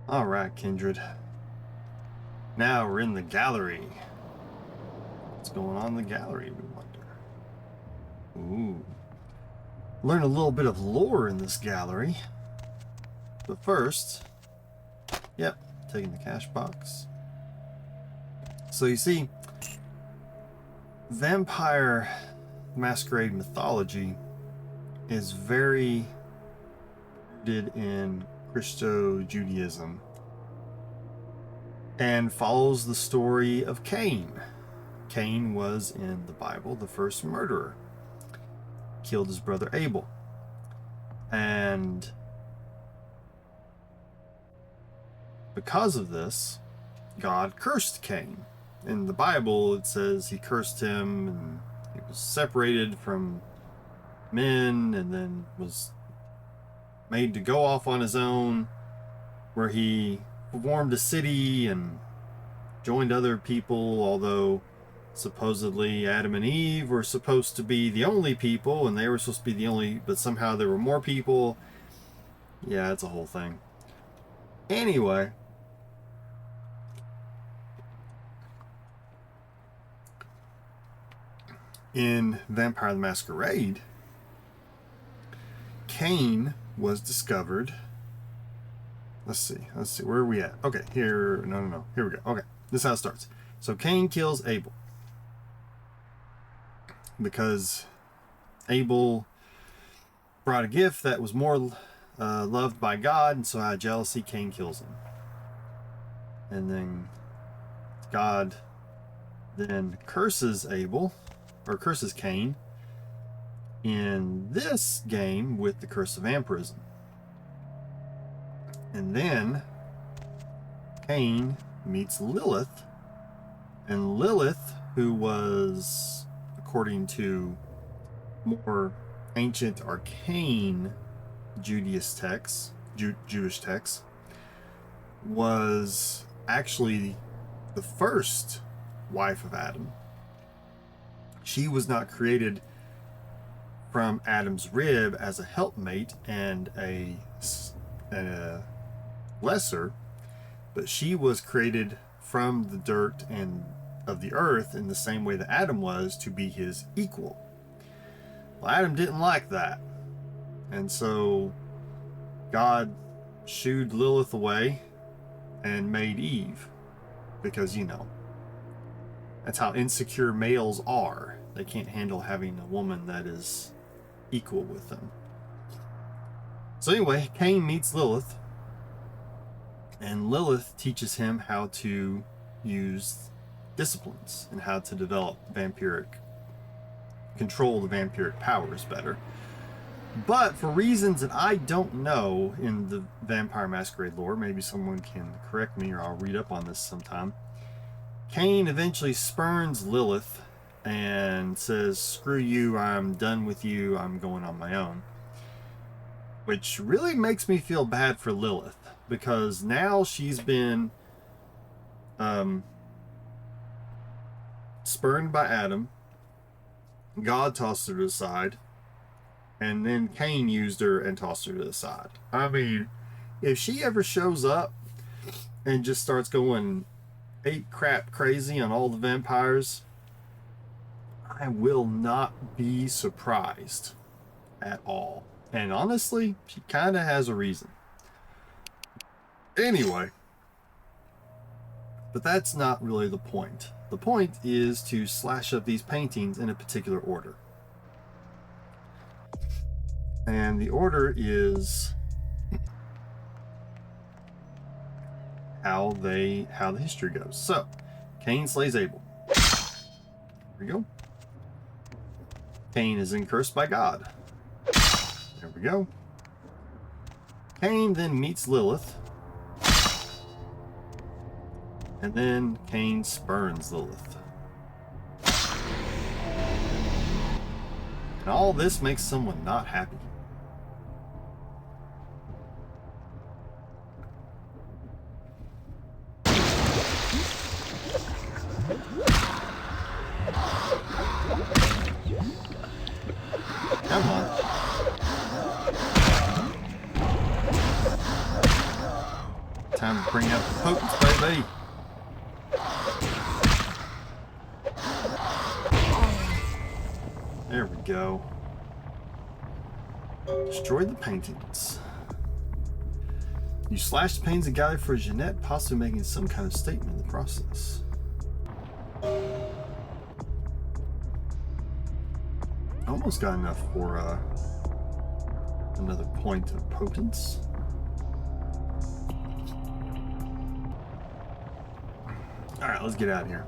All right, kindred. Now we're in the gallery. What's going on in the gallery, we wonder? Ooh. Learn a little bit of lore in this gallery. But first, yep, taking the cash box. So you see, vampire masquerade mythology is very rooted in Christo-Judaism and follows the story of Cain. Cain was in the Bible the first murderer. Killed his brother Abel. And because of this, God cursed Cain. In the Bible, it says he cursed him and he was separated from men and then was made to go off on his own, where he formed a city and joined other people, although supposedly Adam and Eve were supposed to be the only people and they were supposed to be the only, but somehow there were more people. Yeah, it's a whole thing. Anyway, in Vampire the Masquerade, Cain was discovered. Let's see, where are we at? Okay, here, no, here we go. Okay, this is how it starts. So Cain kills Abel because Abel brought a gift that was more loved by God, and so out of jealousy, Cain kills him. And then God then curses Abel, or curses Cain, in this game with the curse of vampirism. And then Cain meets Lilith, and Lilith, who was, according to more ancient arcane Jewish texts, was actually the first wife of Adam. She was not created from Adam's rib as a helpmate and a lesser, but she was created from the dirt and of the earth in the same way that Adam was, to be his equal. Well, Adam didn't like that, and so God shooed Lilith away and made Eve, because, you know, that's how insecure males are. They can't handle having a woman that is equal with them. So anyway, Cain meets Lilith, and Lilith teaches him how to use disciplines and how to develop control the vampiric powers better. But for reasons that I don't know in the Vampire Masquerade lore, maybe someone can correct me or I'll read up on this sometime, Cain eventually spurns Lilith and says, "Screw you, I'm done with you, I'm going on my own." Which really makes me feel bad for Lilith, because now she's been spurned by Adam, God tossed her to the side, and then Cain used her and tossed her to the side. I mean, if she ever shows up and just starts going ape crap crazy on all the vampires, I will not be surprised at all. And honestly, she kind of has a reason. Anyway, but that's not really the point. The point is to slash up these paintings in a particular order. And the order is how the history goes. So, Cain slays Abel. There we go. Cain is then cursed by God. There we go. Cain then meets Lilith. And then Cain spurns Lilith. And all this makes someone not happy. Come on. Time to bring out the potence, baby. There we go. Destroy the paintings. You slashed the paintings and gallery for Jeanette, possibly making some kind of statement in the process. Almost got enough for another point of potence. Alright, let's get out of here.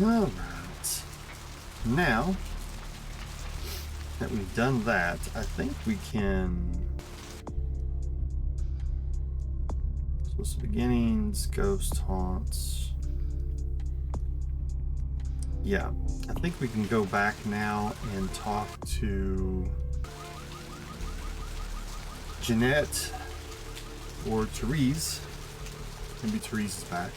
Alright. Now that we've done that, I think we can... Supposed beginnings, ghost haunts. Yeah, I think we can go back now and talk to Jeanette or Therese. Maybe Therese is back.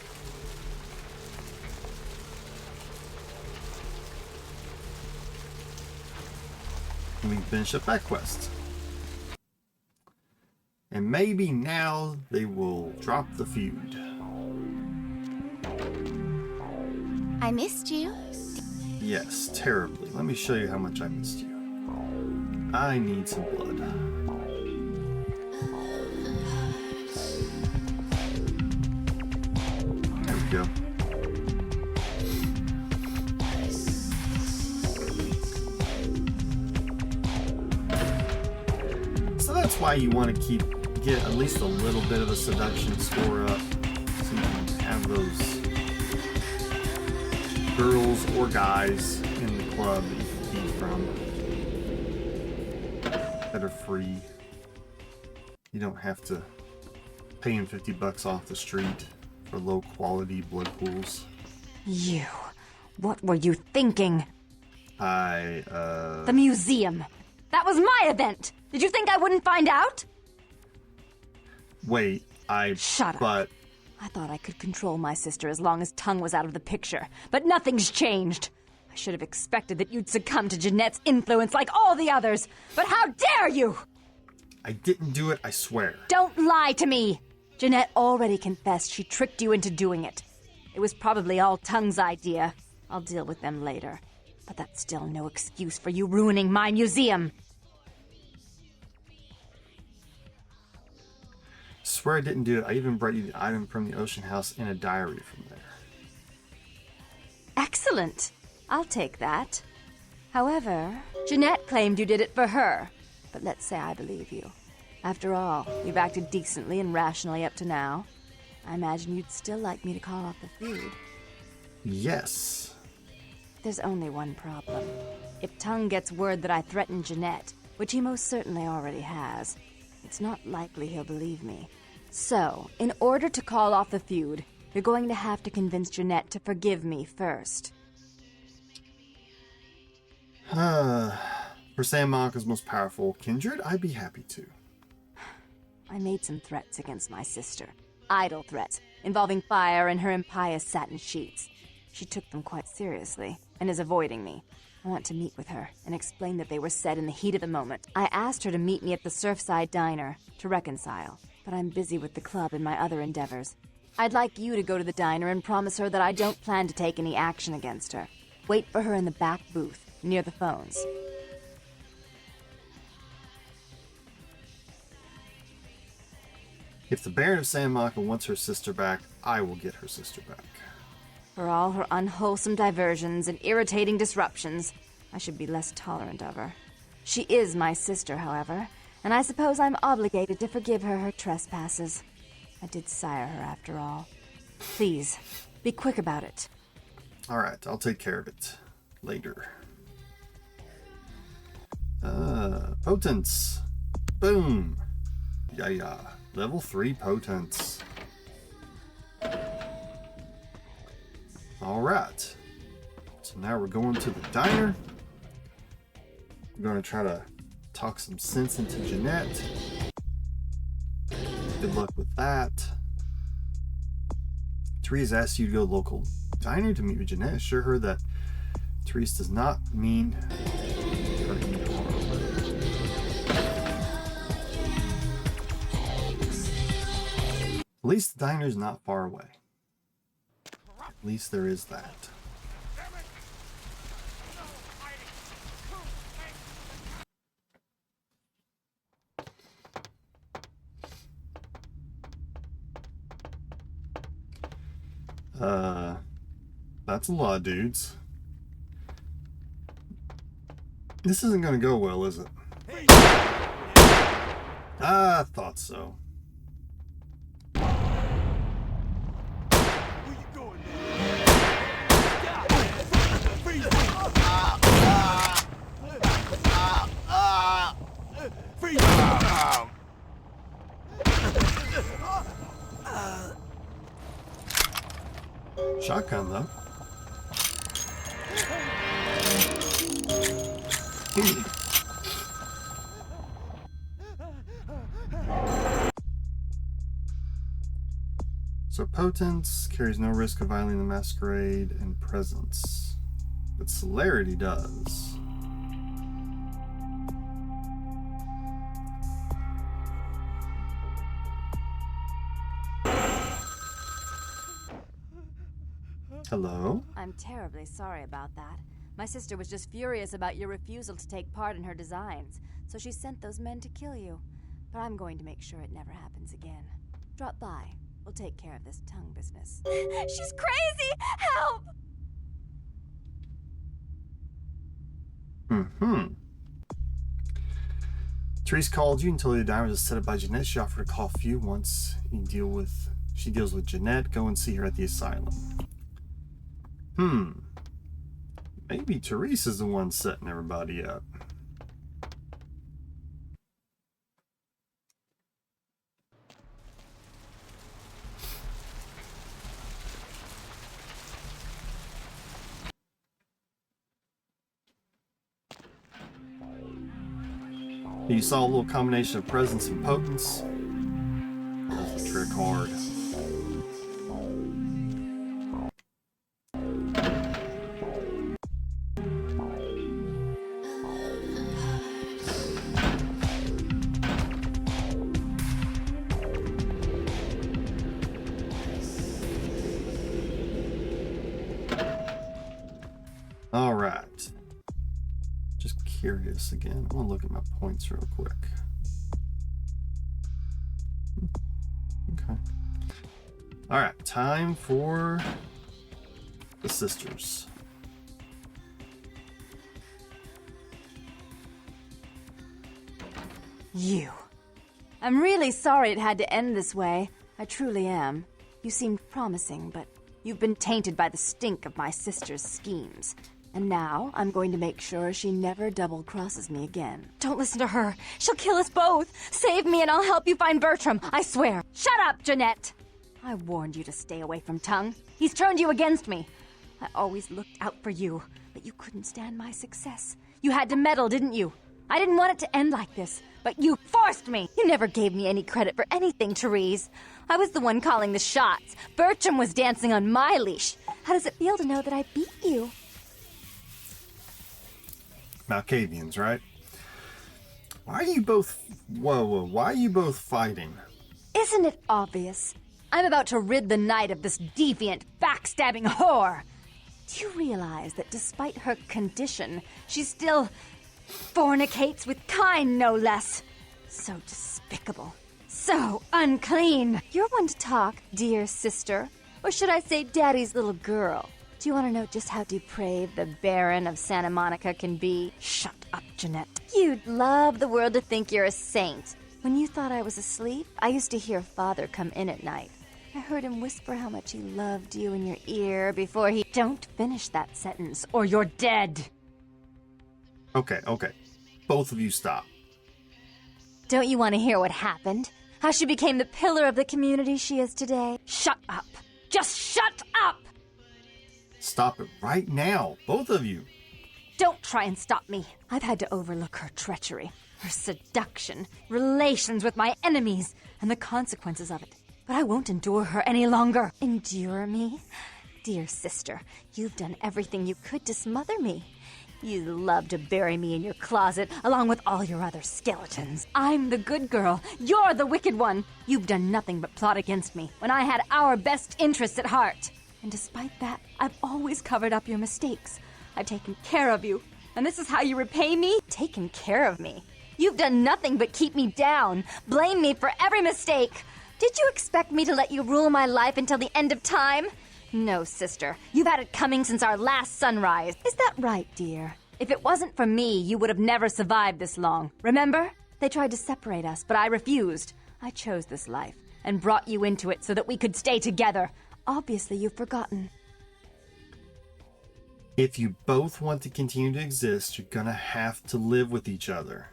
And we finish up that quest. And maybe now they will drop the feud. I missed you. Yes, terribly. Let me show you how much I missed you. I need some blood. There we go. So that's why you want to get at least a little bit of a seduction score up, so you can have those girls or guys in the club that you can keep from that are free. You don't have to pay them $50 off the street for low quality blood pools. You, what were you thinking? The museum. That was my event. Did you think I wouldn't find out? Wait, Shut up. But I thought I could control my sister as long as Tung was out of the picture, but nothing's changed. I should have expected that you'd succumb to Jeanette's influence like all the others, but how dare you! I didn't do it, I swear. Don't lie to me! Jeanette already confessed she tricked you into doing it. It was probably all Tung's idea. I'll deal with them later. But that's still no excuse for you ruining my museum. Swear I didn't do it. I even brought you the item from the Ocean House in a diary from there. Excellent. I'll take that. However, Jeanette claimed you did it for her. But let's say I believe you. After all, you've acted decently and rationally up to now. I imagine you'd still like me to call off the feud. Yes. There's only one problem. If Tung gets word that I threatened Jeanette, which he most certainly already has, it's not likely he'll believe me. So, in order to call off the feud, you're going to have to convince Jeanette to forgive me first. For San Monica's most powerful kindred, I'd be happy to. I made some threats against my sister. Idle threats, involving fire and her impious satin sheets. She took them quite seriously, and is avoiding me. I want to meet with her, and explain that they were said in the heat of the moment. I asked her to meet me at the Surfside Diner, to reconcile, but I'm busy with the club and my other endeavors. I'd like you to go to the diner and promise her that I don't plan to take any action against her. Wait for her in the back booth, near the phones. If the Baron of San Monica wants her sister back, I will get her sister back. For all her unwholesome diversions and irritating disruptions, I should be less tolerant of her. She is my sister, however, and I suppose I'm obligated to forgive her her trespasses. I did sire her, after all. Please, be quick about it. Alright, I'll take care of it. Later. Potence. Boom. Yeah. Level 3 potence. Alright. So now we're going to the diner. I'm going to try to talk some sense into Jeanette. Good luck with that. Therese asks you to go to local diner to meet with Jeanette. Assure her that Therese does not mean her any harm. At least the diner's not far away. At least there is that. That's a lot of dudes. This isn't gonna go well, is it? I thought so. Shotgun, though. So Potence carries no risk of violating the masquerade and presence, but celerity does. Hello? I'm terribly sorry about that. My sister was just furious about your refusal to take part in her designs, so she sent those men to kill you. But I'm going to make sure it never happens again. Drop by. We'll take care of this tongue business. She's crazy! Help! Therese called you and told you the diner was set up by Jeanette. She offered to call you once she deals with Jeanette. Go and see her at the asylum. Maybe Therese is the one setting everybody up. You saw a little combination of presence and potence. That's the trick card. All right. Just curious again. I want to look at my points real quick. Okay. All right. Time for the sisters. You. I'm really sorry it had to end this way. I truly am. You seemed promising, but you've been tainted by the stink of my sister's schemes. And now, I'm going to make sure she never double-crosses me again. Don't listen to her. She'll kill us both. Save me and I'll help you find Bertram, I swear. Shut up, Jeanette! I warned you to stay away from Tung. He's turned you against me. I always looked out for you, but you couldn't stand my success. You had to meddle, didn't you? I didn't want it to end like this, but you forced me. You never gave me any credit for anything, Therese. I was the one calling the shots. Bertram was dancing on my leash. How does it feel to know that I beat you? Malkavians, right? Why are you both... Whoa, why are you both fighting? Isn't it obvious? I'm about to rid the night of this deviant, backstabbing whore. Do you realize that despite her condition, she still fornicates with kind, no less? So despicable. So unclean. You're one to talk, dear sister. Or should I say daddy's little girl? Do you want to know just how depraved the Baron of Santa Monica can be? Shut up, Jeanette. You'd love the world to think you're a saint. When you thought I was asleep, I used to hear Father come in at night. I heard him whisper how much he loved you in your ear before he... Don't finish that sentence, or you're dead. Okay. Both of you stop. Don't you want to hear what happened? How she became the pillar of the community she is today? Shut up. Just shut up! Stop it right now, both of you. Don't try and stop me. I've had to overlook her treachery, her seduction, relations with my enemies, and the consequences of it. But I won't endure her any longer. Endure me? Dear sister, you've done everything you could to smother me. You love to bury me in your closet, along with all your other skeletons. I'm the good girl. You're the wicked one. You've done nothing but plot against me, when I had our best interests at heart. And despite that, I've always covered up your mistakes. I've taken care of you. And this is how you repay me? Taken care of me. You've done nothing but keep me down, blame me for every mistake. Did you expect me to let you rule my life until the end of time? No, sister. You've had it coming since our last sunrise. Is that right, dear? If it wasn't for me, you would have never survived this long. Remember? They tried to separate us, but I refused. I chose this life and brought you into it so that we could stay together. Obviously, you've forgotten. If you both want to continue to exist, you're gonna have to live with each other.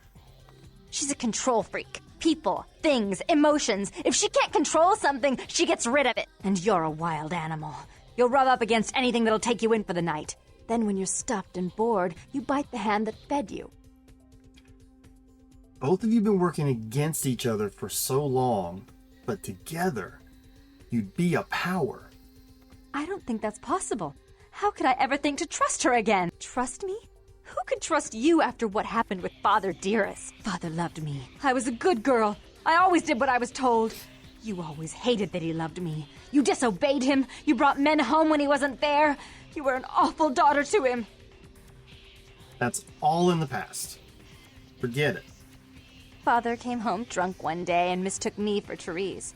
She's a control freak. People, things, emotions. If she can't control something, she gets rid of it. And you're a wild animal. You'll rub up against anything that'll take you in for the night. Then when you're stuffed and bored, you bite the hand that fed you. Both of you have been working against each other for so long, but together, you'd be a power. I don't think that's possible. How could I ever think to trust her again? Trust me? Who could trust you after what happened with Father Dearest? Father loved me. I was a good girl. I always did what I was told. You always hated that he loved me. You disobeyed him. You brought men home when he wasn't there. You were an awful daughter to him. That's all in the past. Forget it. Father came home drunk one day and mistook me for Therese.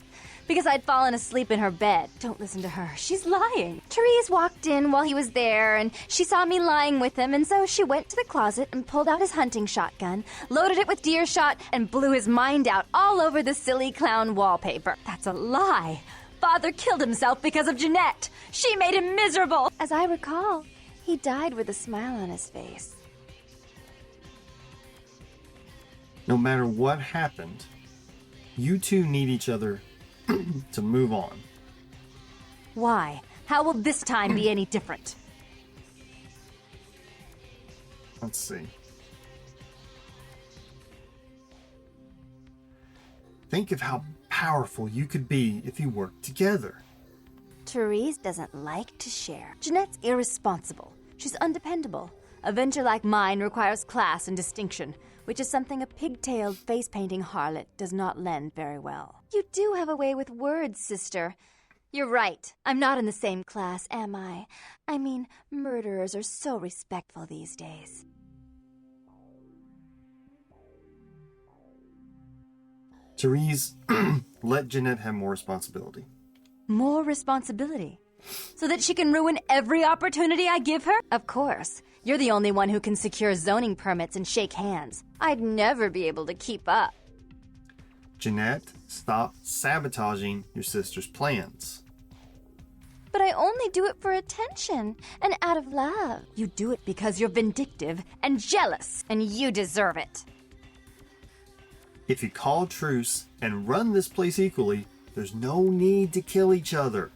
Because I'd fallen asleep in her bed. Don't listen to her. She's lying. Therese walked in while he was there, and she saw me lying with him, and so she went to the closet and pulled out his hunting shotgun, loaded it with deer shot, and blew his mind out all over the silly clown wallpaper. That's a lie. Father killed himself because of Jeanette. She made him miserable. As I recall, he died with a smile on his face. No matter what happened, you two need each other to move on. Why? How will this time be any different? Let's see. Think of how powerful you could be if you worked together. Therese doesn't like to share. Jeanette's irresponsible. She's undependable. A venture like mine requires class and distinction, which is something a pigtailed, face-painting harlot does not lend very well. You do have a way with words, sister. You're right. I'm not in the same class, am I? I mean, murderers are so respectful these days. Therese, let Jeanette have more responsibility. More responsibility? So that she can ruin every opportunity I give her? Of course. You're the only one who can secure zoning permits and shake hands. I'd never be able to keep up. Jeanette, stop sabotaging your sister's plans. But I only do it for attention and out of love. You do it because you're vindictive and jealous, and you deserve it. If you call truce and run this place equally, there's no need to kill each other.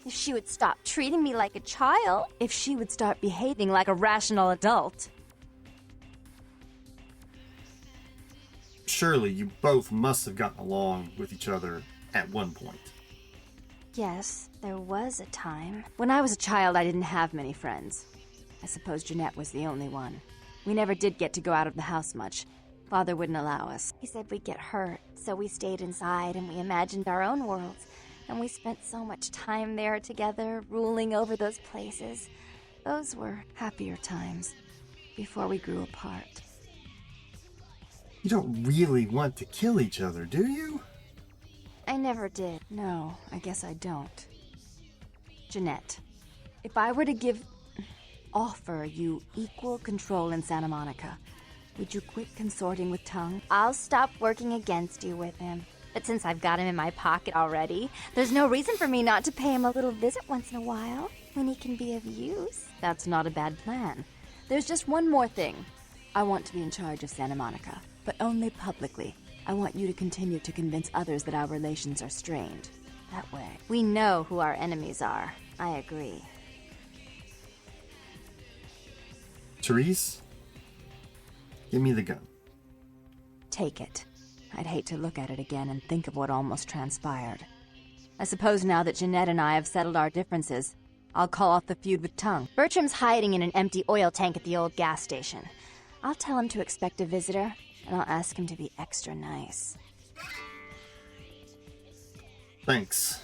If she would stop treating me like a child, if she would start behaving like a rational adult. Surely you both must have gotten along with each other at one point. Yes, there was a time. When I was a child, I didn't have many friends. I suppose Jeanette was the only one. We never did get to go out of the house much. Father wouldn't allow us. He said we'd get hurt, so we stayed inside and we imagined our own worlds. And we spent so much time there together, ruling over those places. Those were happier times, before we grew apart. You don't really want to kill each other, do you? I never did. No, I guess I don't. Jeanette, if I were to offer you equal control in Santa Monica, would you quit consorting with Tung? I'll stop working against you with him. But since I've got him in my pocket already, there's no reason for me not to pay him a little visit once in a while, when he can be of use. That's not a bad plan. There's just one more thing. I want to be in charge of Santa Monica, but only publicly. I want you to continue to convince others that our relations are strained. That way, we know who our enemies are. I agree. Therese, give me the gun. Take it. I'd hate to look at it again and think of what almost transpired. I suppose now that Jeanette and I have settled our differences, I'll call off the feud with Tung. Bertram's hiding in an empty oil tank at the old gas station. I'll tell him to expect a visitor, and I'll ask him to be extra nice. Thanks.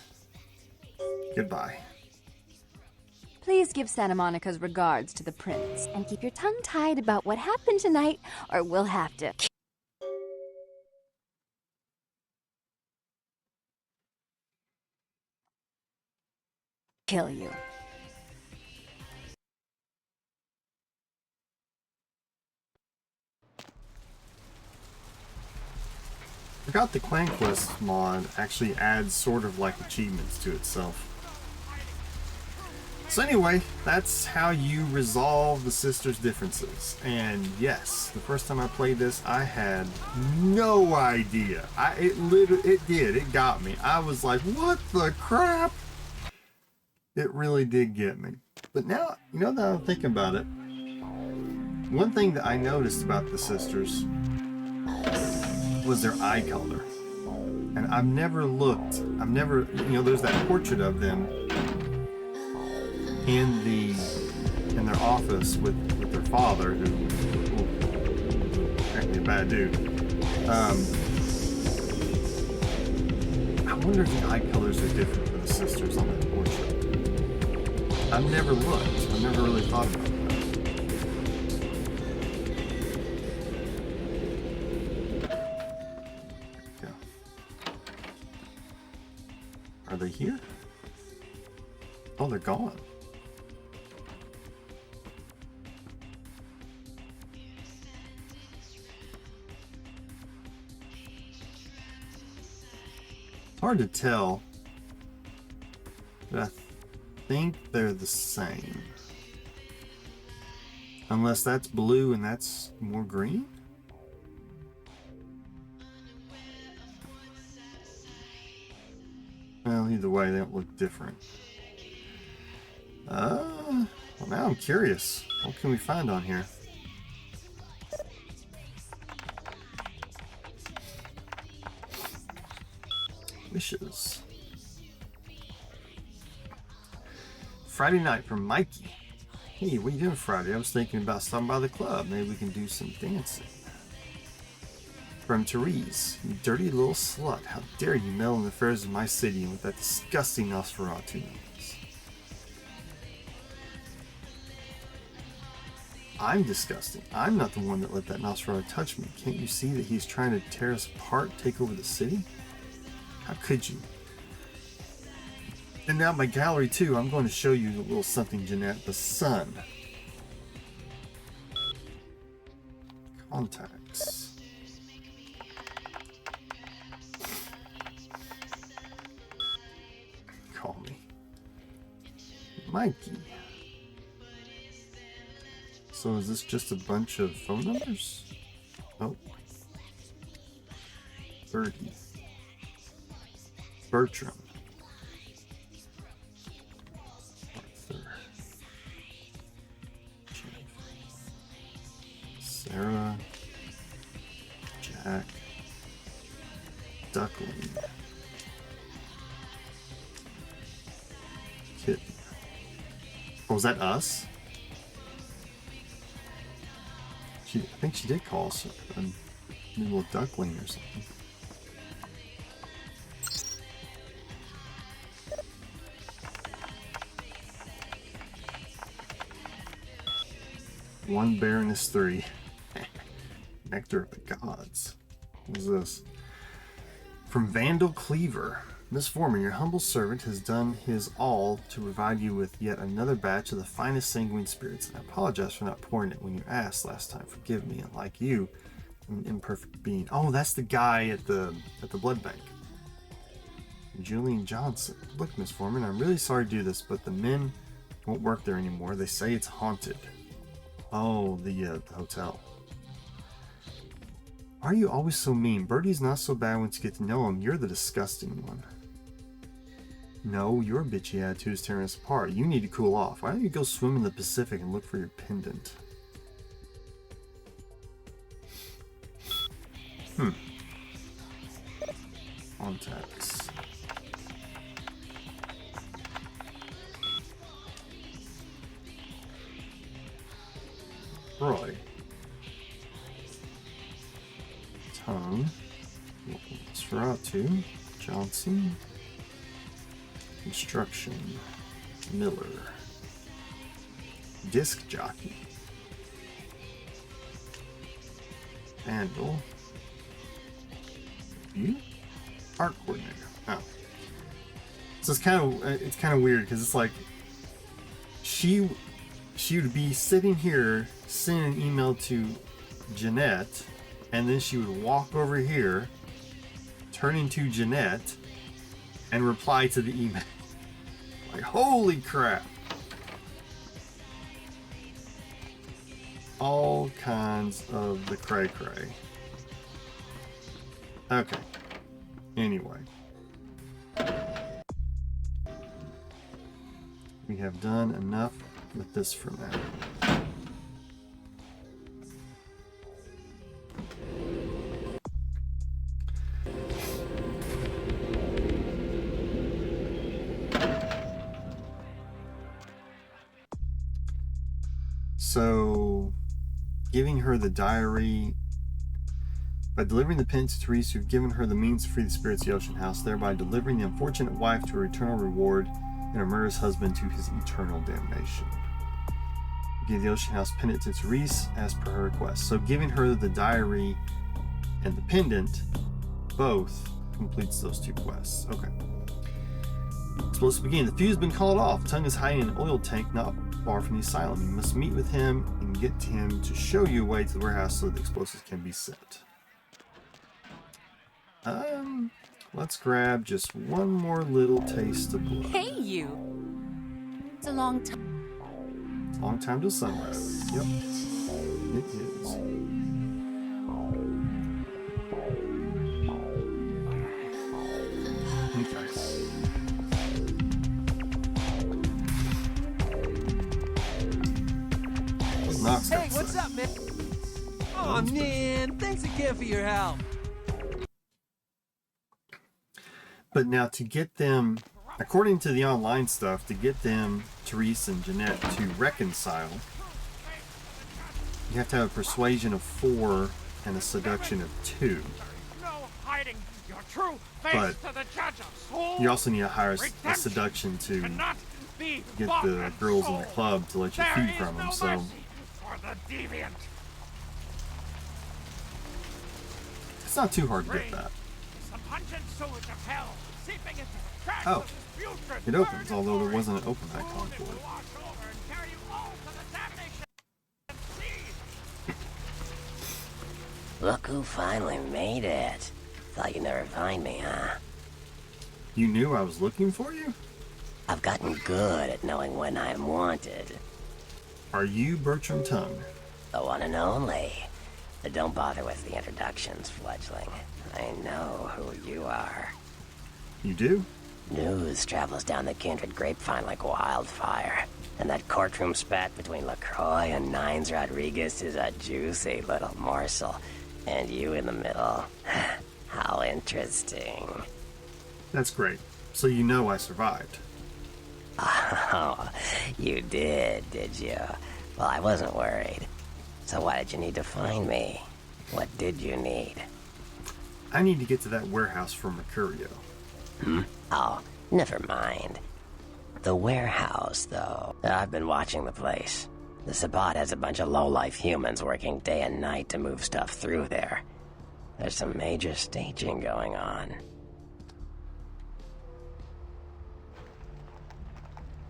Goodbye. Please give Santa Monica's regards to the prince. And keep your tongue tied about what happened tonight, or we'll have to... Kill you. I forgot the Conquest mod actually adds sort of like achievements to itself. So anyway, that's how you resolve the sisters' differences. And yes, the first time I played this, I had no idea. It got me. I was like, what the crap? It really did get me. But now, you know that I'm thinking about it, one thing that I noticed about the sisters was their eye color. And I've never, there's that portrait of them in their office with their father, who apparently a bad dude. I wonder if the eye colors are different for the sisters on that portrait. I've never looked. I've never really thought about that. Are they here? Oh, they're gone. It's hard to tell, but I think they're the same. Unless that's blue and that's more green? Well, either way, they don't look different. Well, now I'm curious. What can we find on here? Wishes. Friday night from Mikey. Hey, what are you doing Friday? I was thinking about stopping by the club. Maybe we can do some dancing. From Therese. You dirty little slut. How dare you meddle in the affairs of my city and with that disgusting Nosferatu nose. I'm disgusting. I'm not the one that let that Nosferatu touch me. Can't you see that he's trying to tear us apart, take over the city? How could you? And now my gallery too. I'm going to show you a little something, Jeanette. The sun. Contacts. Call me. Mikey. So is this just a bunch of phone numbers? Oh. Birdie. Bertrum. Arthur. Jeff. Sarah. Jack. Duckling. Kitten. Oh, was that us? I think she did call us a little duckling or something. One Baroness 3. Nectar of the Gods. What is this? From Vandal Cleaver. Miss Foreman, your humble servant has done his all to provide you with yet another batch of the finest sanguine spirits, and I apologize for not pouring it when you asked last time. Forgive me, and like you, I'm an imperfect being. Oh, that's the guy at the blood bank. Julian Johnson. Look, Miss Foreman, I'm really sorry to do this, but the men won't work there anymore. They say it's haunted. Oh, the hotel. Why are you always so mean? Birdie's not so bad once you get to know him. You're the disgusting one. No, your bitchy attitude is tearing us apart. You need to cool off. Why don't you go swim in the Pacific and look for your pendant? Contacts. Roy. Tung. Sferatu. Johnson. Construction. Miller. Disc jockey. Handle. You? Art coordinator. Oh. So it's kind of weird because it's like she would be sitting here sending an email to Jeanette, and then she would walk over here, turn into Jeanette, and reply to the email. Like, holy crap. All kinds of the cray-cray. Okay. Anyway. We have done enough with this for now. So, giving her the diary. By delivering the pen to Therese, you've given her the means to free the spirits of the Ocean House, thereby delivering the unfortunate wife to her eternal reward and her murderous husband to his eternal damnation. You give the Ocean House pendant to Therese as per her request. So giving her the diary and the pendant both completes those two quests. Okay. Explosive begin. The fuse has been called off. Tung is hiding in an oil tank not far from the asylum. You must meet with him and get him to show you a way to the warehouse so that the explosives can be set. Let's grab just one more little taste of blood. Hey, you! It's a long time. Long time till sunrise. Yep. It is. Okay. Hey, what's up, man? Oh man, thanks again for your help. But now to get them, according to the online stuff, to get them, Therese and Jeanette, to reconcile, you have to have a persuasion of 4 and a seduction of 2. But you also need to hire a seduction to get the girls in the club to let you feed from them. So it's not too hard to get that. Oh, it opens, although there wasn't an open icon for it. Look who finally made it. Thought you'd never find me, huh? You knew I was looking for you? I've gotten good at knowing when I'm wanted. Are you Bertrum Tung? The one and only. But don't bother with the introductions, fledgling. I know who you are. You do? News travels down the kindred grapevine like wildfire. And that courtroom spat between LaCroix and Nines Rodriguez is a juicy little morsel. And you in the middle. How interesting. That's great. So you know I survived. Oh, you did you? Well, I wasn't worried. So why did you need to find me? What did you need? I need to get to that warehouse for Mercurio. Oh, never mind. The warehouse, though. I've been watching the place. The Sabbat has a bunch of low-life humans working day and night to move stuff through there. There's some major staging going on.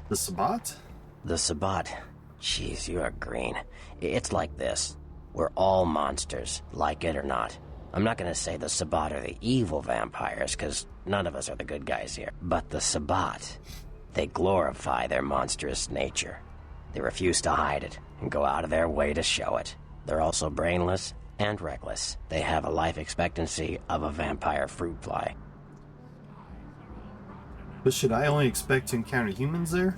The Sabbat? The Sabbat. Jeez, you are green. It's like this. We're all monsters, like it or not. I'm not gonna say the Sabbat are the evil vampires, because none of us are the good guys here. But the Sabbat, they glorify their monstrous nature. They refuse to hide it, and go out of their way to show it. They're also brainless and reckless. They have a life expectancy of a vampire fruit fly. But should I only expect to encounter humans there?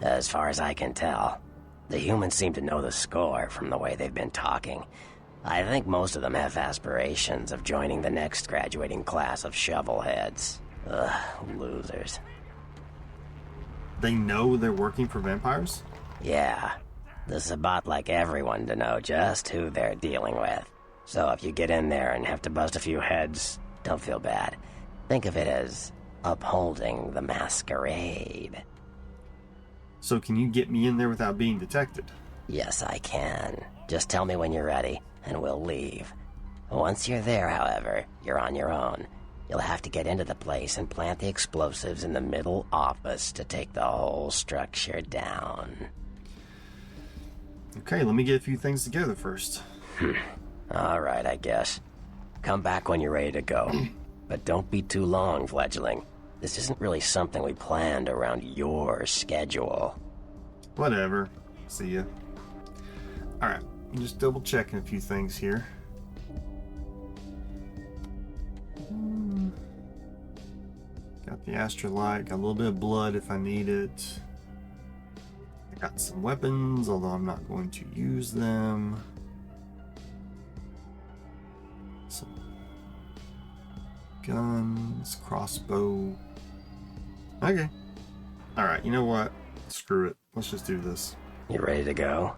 As far as I can tell. The humans seem to know the score from the way they've been talking. I think most of them have aspirations of joining the next graduating class of shovelheads. Ugh, losers. They know they're working for vampires? Yeah. The Sabbat like everyone to know just who they're dealing with. So if you get in there and have to bust a few heads, don't feel bad. Think of it as upholding the masquerade. So can you get me in there without being detected? Yes, I can. Just tell me when you're ready, and we'll leave. Once you're there, however, you're on your own. You'll have to get into the place and plant the explosives in the middle office to take the whole structure down. Okay, let me get a few things together first. Alright, I guess. Come back when you're ready to go. But don't be too long, fledgling. This isn't really something we planned around your schedule. Whatever. See ya. Alright, I'm just double checking a few things here. Got the astrolite, got a little bit of blood if I need it. I got some weapons, although I'm not going to use them. Some guns, crossbow. Okay. Alright, you know what? Screw it. Let's just do this. You ready to go?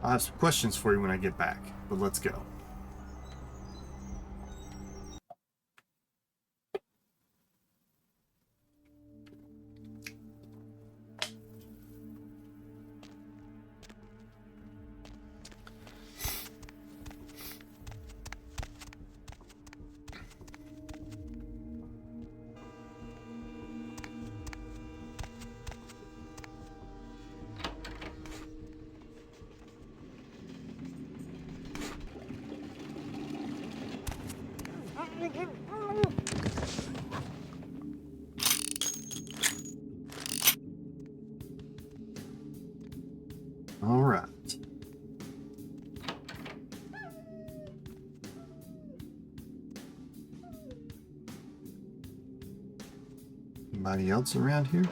I'll have some questions for you when I get back, but let's go. All right. Anybody else around here?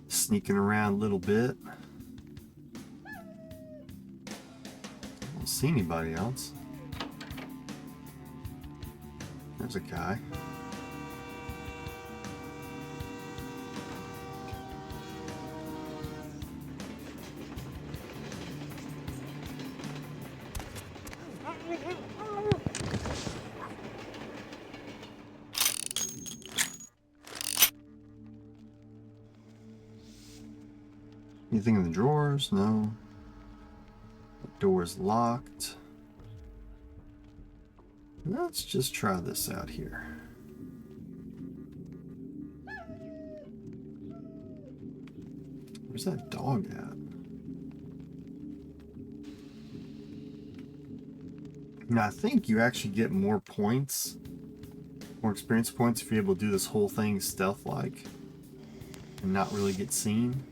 Sneaking around a little bit. Don't see anybody else. There's a guy. Anything in the drawers? No. The door's locked. Let's just try this out here. Where's that dog at? Now, I think you actually get more points, more experience points if you're able to do this whole thing stealth-like and not really get seen.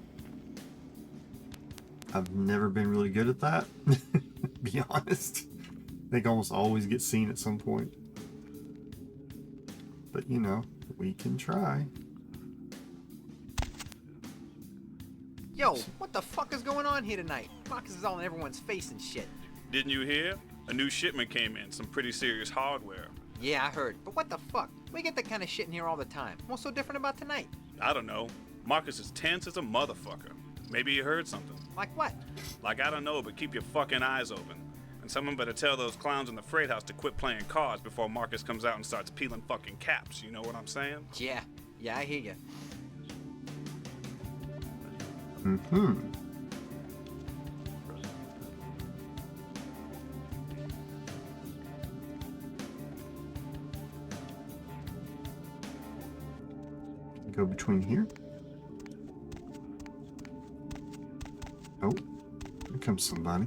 I've never been really good at that, to be honest. I think I almost always get seen at some point. But, you know, we can try. Yo, what the fuck is going on here tonight? Marcus is all in everyone's face and shit. Didn't you hear? A new shipment came in, some pretty serious hardware. Yeah, I heard. But what the fuck? We get that kind of shit in here all the time. What's so different about tonight? I don't know. Marcus is tense as a motherfucker. Maybe he heard something. Like what? Like, I don't know, but keep your fucking eyes open. And someone better tell those clowns in the freight house to quit playing cards before Marcus comes out and starts peeling fucking caps. You know what I'm saying? Yeah, I hear you. Mm-hmm. Go between here. Oh, here comes somebody.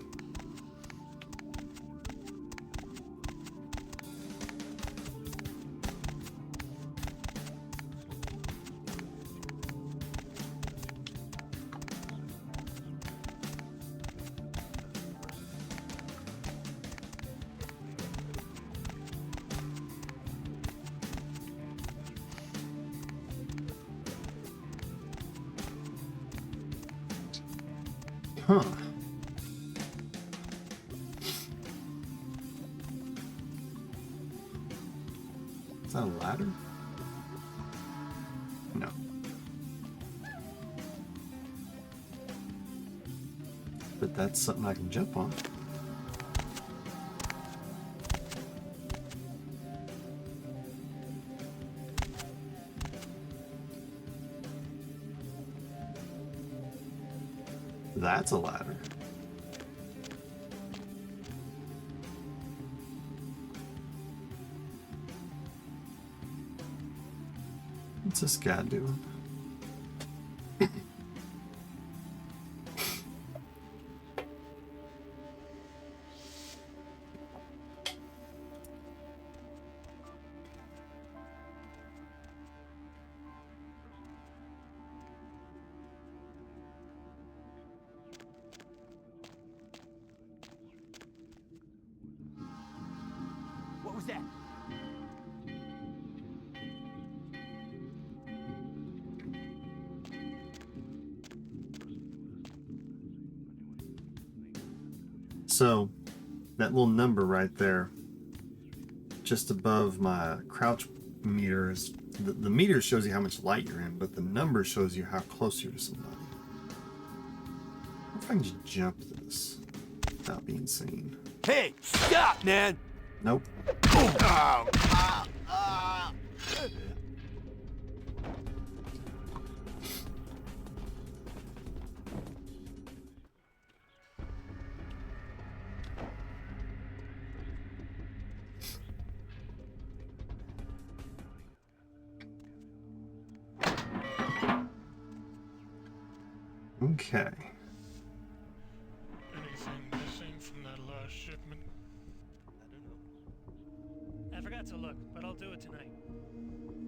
Huh. Is that a ladder? No. But that's something I can jump on. That's a ladder. What's this guy doing? What was that? So, that little number right there, just above my crouch meter, is the meter shows you how much light you're in, but the number shows you how close you're to somebody. I wonder if I can just jump this without being seen. Hey, stop, man! Nope. Okay. Anything missing from that last shipment? I don't know. I forgot to look, but I'll do it tonight.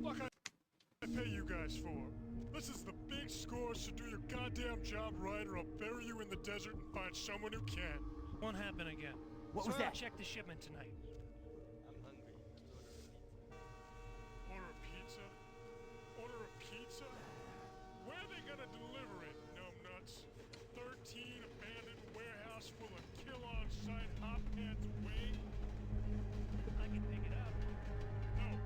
Look, I pay you guys for. This is the big score, so do your goddamn job right or I'll bury you in the desert and find someone who can. Won't happen again. What was So that? Check the shipment tonight. I'm hungry. Order a pizza? Order a pizza? Where are they gonna deliver it, numbnuts? 13 abandoned warehouse full of kill-on-site hot pants away? I can pick it up. No.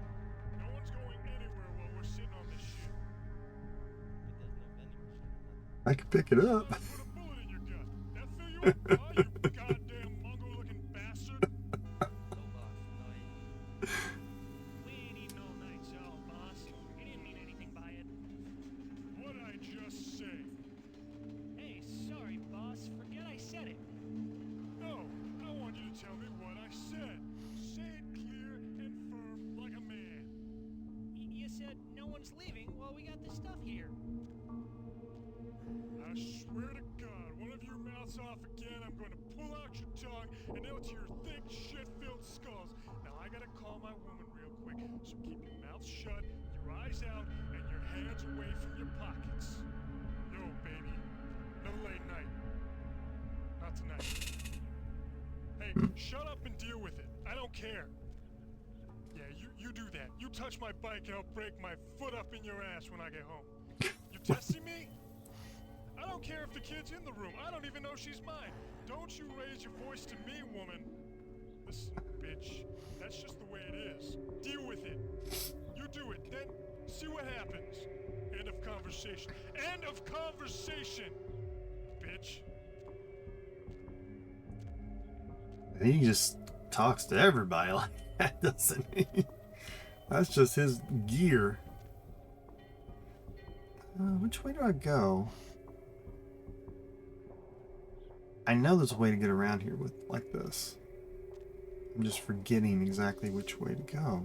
No one's going anywhere while we're sitting on this shit. I can pick it up. Put a bullet in your gut. That fill you up, huh, you goddamn Mongo-looking bastard? We ain't eating all night, so, boss. You didn't mean anything by it. What'd I just say? Hey, sorry, boss. Forget I said it. No, I want you to tell me what I said. Say it clear and firm like a man. You said no one's leaving while we got this stuff here. I swear to God, one of your mouths off again, I'm going to pull out your tongue and nail it to your thick, shit-filled skulls. Now, I gotta call my woman real quick, so keep your mouth shut, your eyes out, and your hands away from your pockets. Yo, baby, another late night. Not tonight. Hey, shut up and deal with it. I don't care. Yeah, you do that. You touch my bike and I'll break my foot up in your ass when I get home. You testing me? I don't care if the kid's in the room. I don't even know she's mine. Don't you raise your voice to me, woman. Listen, bitch. That's just the way it is. Deal with it. You do it, then see what happens. End of conversation. End of conversation, bitch. He just talks to everybody like that, doesn't he? That's just his gear. Which way do I go? I know there's a way to get around here with like this. I'm just forgetting exactly which way to go.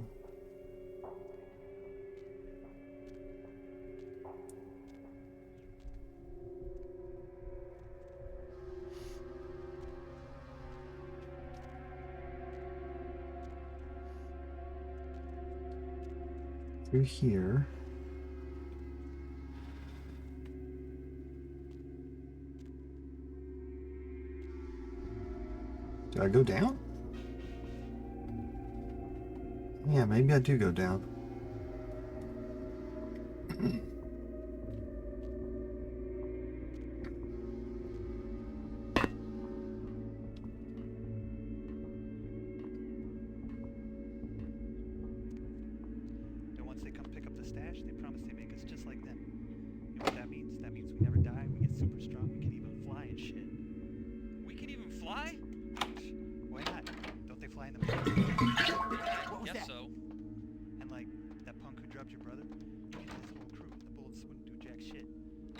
Through here. Do I go down? Yeah, maybe I do go down. promise they make us just like them. You know what that means? That means we never die, we get super strong, we can even fly and shit. We can even fly? Why not? Don't they fly in the moon? I guess so. And like, that punk who drubbed your brother? He and his whole crew, the bullets wouldn't do jack shit.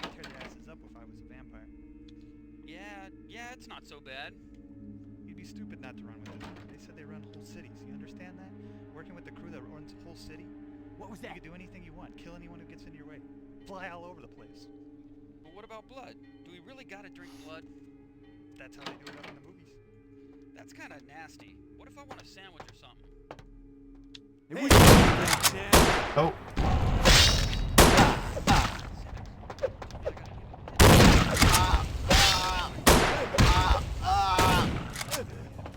I'd tear their asses up if I was a vampire. Yeah, it's not so bad. You'd be stupid not to run with them. They said they run whole cities. You understand that? Working with the crew that runs a whole city? What was that? You could do anything you want. Kill anyone who gets in your way. Fly all over the place. But what about blood? Do we really gotta drink blood? That's how they do it up in the movies. That's kinda nasty. What if I want a sandwich or something? Oh.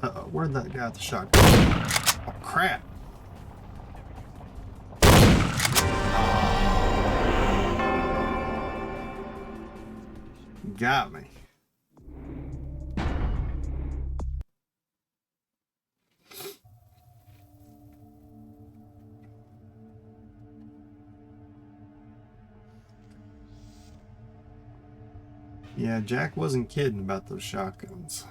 Uh-oh, where'd that guy with the shotgun? Oh, crap. Got me. Yeah, Jack wasn't kidding about those shotguns.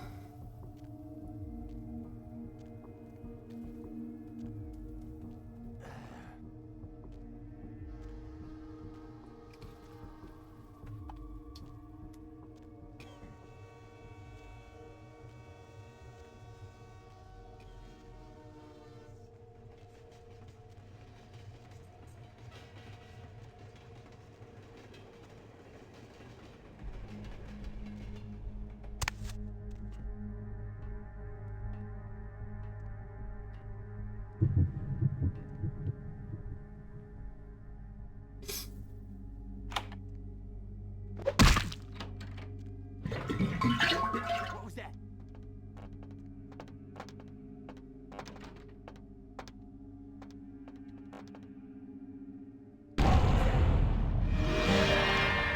What was that?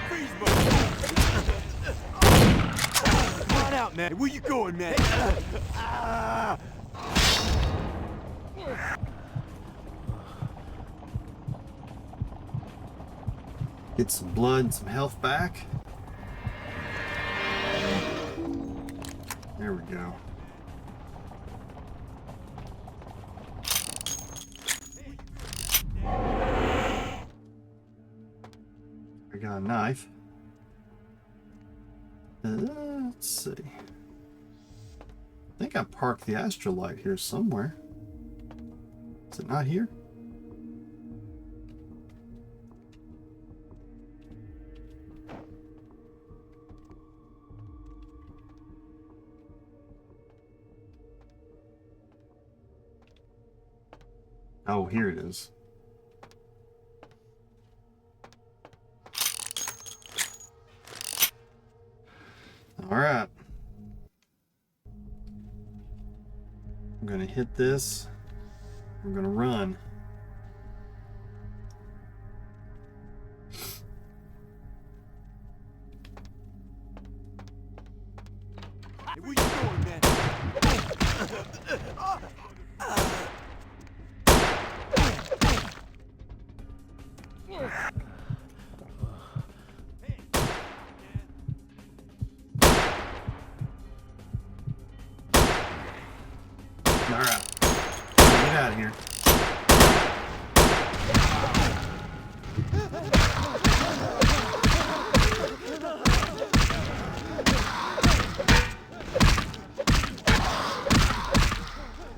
Freeze, come on out, man. Where you going, man? Get some blood and some health back. There we go. I got a knife. Let's see. I think I parked the astrolight here somewhere. Is it not here? Oh, here it is. All right. I'm gonna hit this. I'm gonna run. Hey, where you going, man? All right. Get out of here.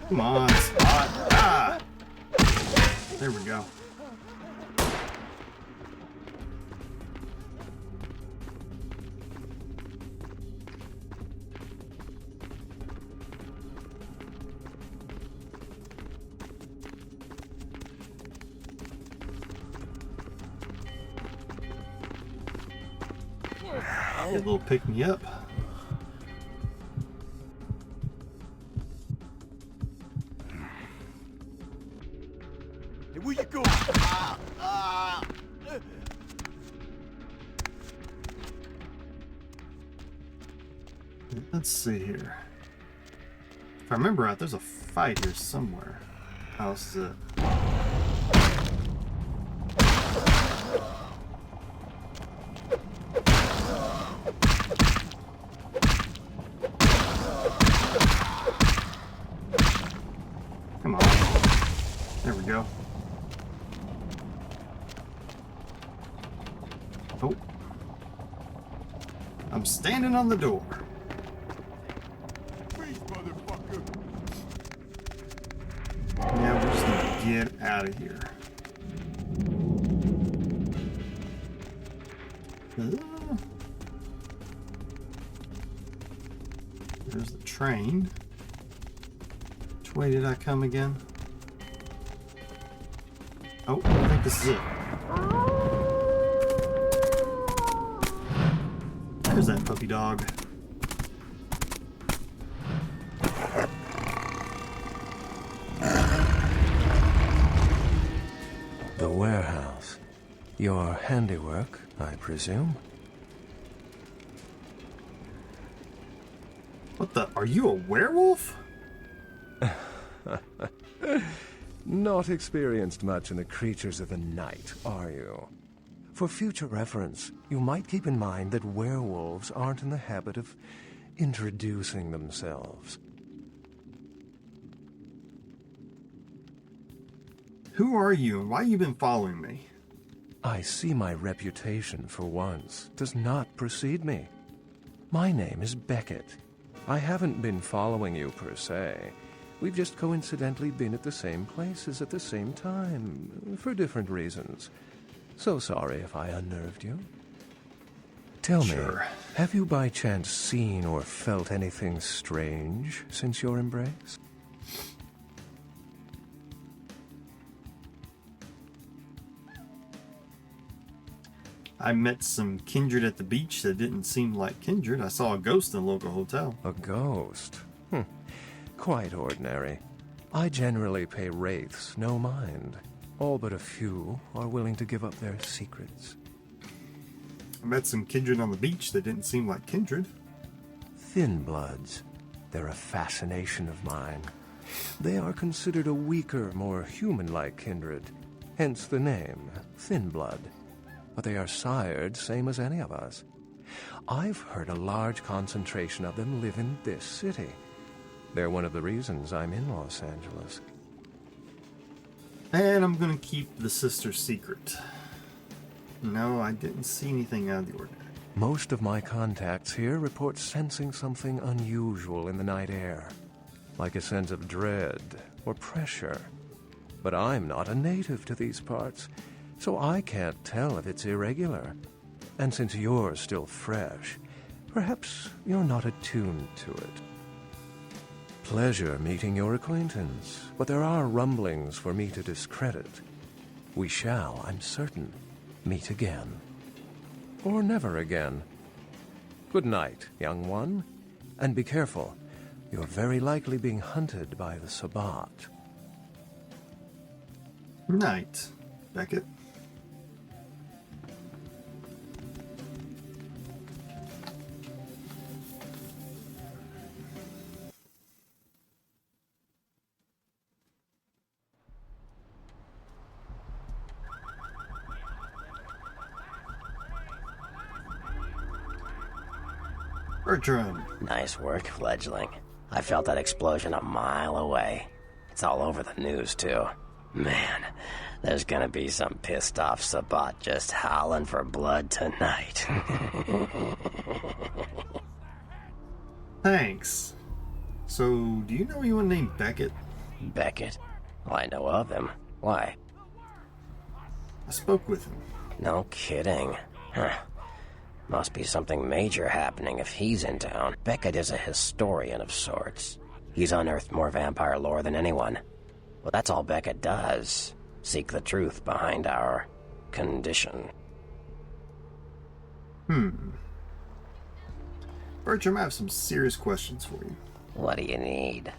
Come on, Spot. Ah! There we go. Get a little pick me up. Hey, where you going? Let's see here. If I remember right, there's a fight here somewhere. Oh, this is it. Oh. I'm standing on the door. Yeah, we're just gonna get out of here. There's the train. Which way did I come again? Oh, I think this is it. There's that puppy dog. The warehouse. Your handiwork, I presume? What the? Are you a werewolf? Not experienced much in the creatures of the night, are you? For future reference, you might keep in mind that werewolves aren't in the habit of introducing themselves. Who are you and why you been following me? I see my reputation, for once, does not precede me. My name is Beckett. I haven't been following you per se. We've just coincidentally been at the same places at the same time, for different reasons. So sorry if I unnerved you. Tell me, have you by chance seen or felt anything strange since your embrace? I met some kindred at the beach that didn't seem like kindred. I saw a ghost in a local hotel. A ghost? Quite ordinary. I generally pay wraiths no mind. All but a few are willing to give up their secrets. I met some kindred on the beach that didn't seem like kindred. Thin bloods. They're a fascination of mine. They are considered a weaker, more human-like kindred. Hence the name, Thin Blood. But they are sired same as any of us. I've heard a large concentration of them live in this city. They're one of the reasons I'm in Los Angeles. And I'm gonna keep the sister's secret. No, I didn't see anything out of the ordinary. Most of my contacts here report sensing something unusual in the night air, like a sense of dread or pressure. But I'm not a native to these parts, so I can't tell if it's irregular. And since you're still fresh, perhaps you're not attuned to it. Pleasure meeting your acquaintance, but there are rumblings for me to discredit. We shall, I'm certain, meet again. Or never again. Good night, young one. And be careful. You're very likely being hunted by the Sabbat. Night, Beckett. Bertrum. Nice work, fledgling. I felt that explosion a mile away. It's all over the news, too. Man, there's gonna be some pissed-off Sabbat just howling for blood tonight. Thanks. So, do you know anyone named Beckett? Beckett? Well, I know of him. Why? I spoke with him. No kidding. Huh. Must be something major happening if he's in town. Beckett is a historian of sorts. He's unearthed more vampire lore than anyone. Well, that's all Beckett does. Seek the truth behind our condition. Bertrum, I have some serious questions for you. What do you need?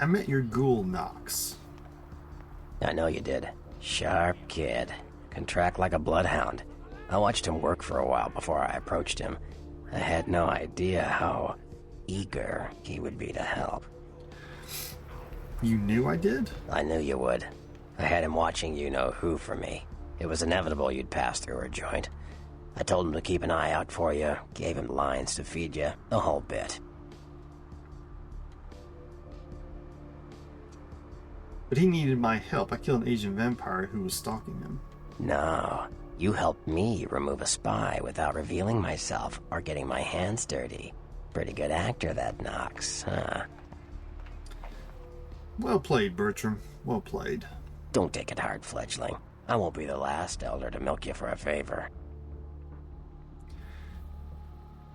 I met your ghoul, Nox. I know you did. Sharp kid. Can track like a bloodhound. I watched him work for a while before I approached him. I had no idea how eager he would be to help. You knew I did? I knew you would. I had him watching you-know-who for me. It was inevitable you'd pass through our joint. I told him to keep an eye out for you, gave him lines to feed you, the whole bit. But he needed my help. I killed an Asian vampire who was stalking him. No, You helped me remove a spy without revealing myself or getting my hands dirty. Pretty good actor, that Knox, huh? Well played, Bertram. Well played. Don't take it hard, fledgling. I won't be the last elder to milk you for a favor.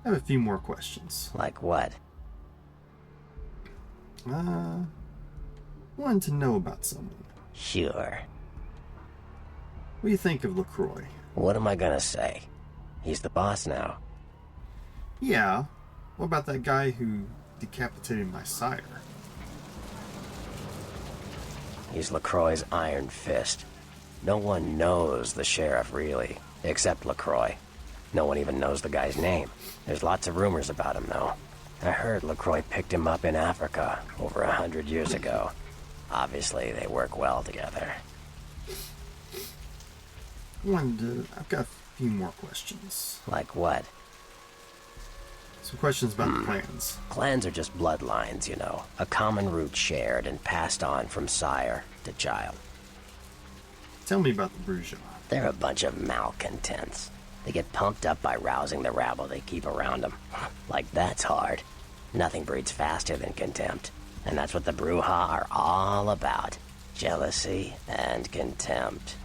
I have a few more questions. Like what? Wanted to know about someone. Sure. What do you think of LaCroix? What am I gonna say? He's the boss now. Yeah. What about that guy who decapitated my sire? He's LaCroix's iron fist. No one knows the sheriff, really, except LaCroix. No one even knows the guy's name. There's lots of rumors about him, though. I heard LaCroix picked him up in Africa over 100 years ago. Obviously, they work well together. I've got a few more questions. Like what? Some questions about the clans. Clans are just bloodlines, you know. A common root shared and passed on from sire to child. Tell me about the Brujah. They're a bunch of malcontents. They get pumped up by rousing the rabble they keep around them. Like, that's hard. Nothing breeds faster than contempt. And that's what the Brujah are all about. Jealousy and contempt.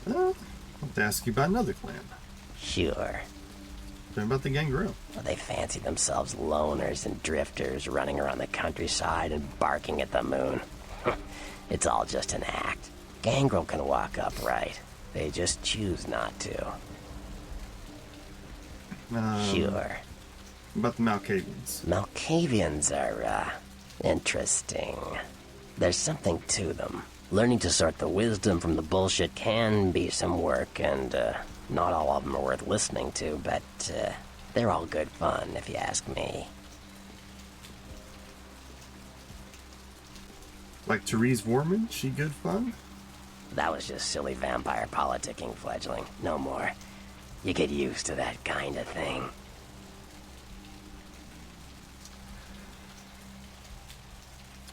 I'll have to ask you about another clan. Sure. Tell me about the Gangrel. Well, they fancy themselves loners and drifters running around the countryside and barking at the moon. It's all just an act. Gangrel can walk upright. They just choose not to. Sure. About the Malkavians. Malkavians are, interesting. There's something to them. Learning to sort the wisdom from the bullshit can be some work, and, not all of them are worth listening to, but, they're all good fun, if you ask me. Like Therese Warman? She good fun? That was just silly vampire politicking, fledgling. No more. You get used to that kind of thing.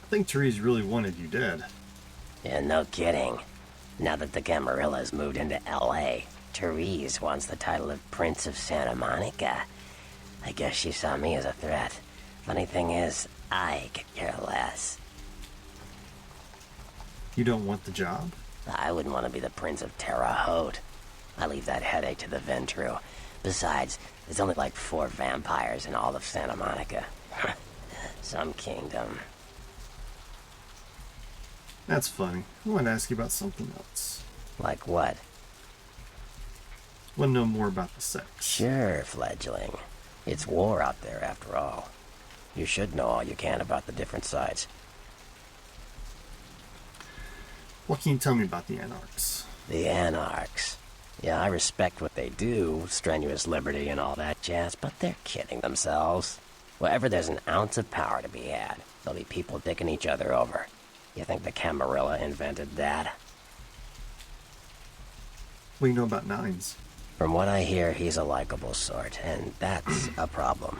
I think Therese really wanted you dead. Yeah, no kidding. Now that the Camarillas moved into L.A., Therese wants the title of Prince of Santa Monica. I guess she saw me as a threat. Funny thing is, I could care less. You don't want the job? I wouldn't want to be the Prince of Terre Haute. I leave that headache to the Ventru. Besides, there's only like 4 vampires in all of Santa Monica. Some kingdom. That's funny. I want to ask you about something else. Like what? Want to know more about the sex? Sure, fledgling. It's war out there, after all. You should know all you can about the different sides. What can you tell me about the Anarchs? The Anarchs. Yeah, I respect what they do, strenuous liberty and all that jazz, but they're kidding themselves. Wherever there's an ounce of power to be had, there'll be people dicking each other over. You think the Camarilla invented that? What do you know about Nines? From what I hear, he's a likable sort, and that's a problem.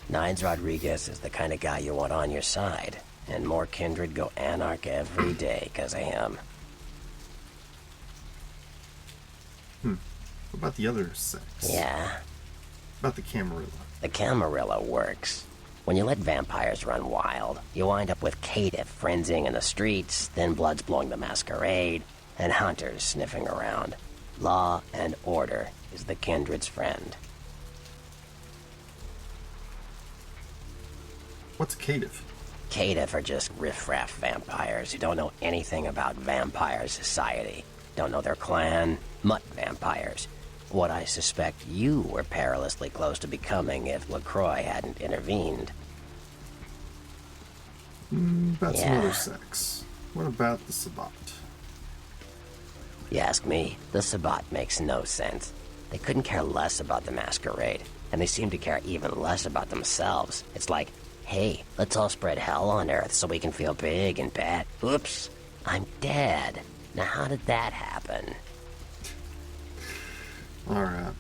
Nines Rodriguez is the kind of guy you want on your side, and more kindred go Anarch every day because of him. What about the other sex? Yeah? About the Camarilla. The Camarilla works. When you let vampires run wild, you wind up with caitiff frenzying in the streets, then bloods blowing the masquerade, and hunters sniffing around. Law and order is the kindred's friend. What's caitiff? Caitiff are just riffraff vampires who don't know anything about vampire society. Don't know their clan. Mutt vampires. What I suspect you were perilously close to becoming if LaCroix hadn't intervened. About some other sex. What about the Sabbat? You ask me, the Sabbat makes no sense. They couldn't care less about the masquerade, and they seem to care even less about themselves. It's like, hey, let's all spread hell on Earth so we can feel big and bad. Oops, I'm dead. Now how did that happen? Alright.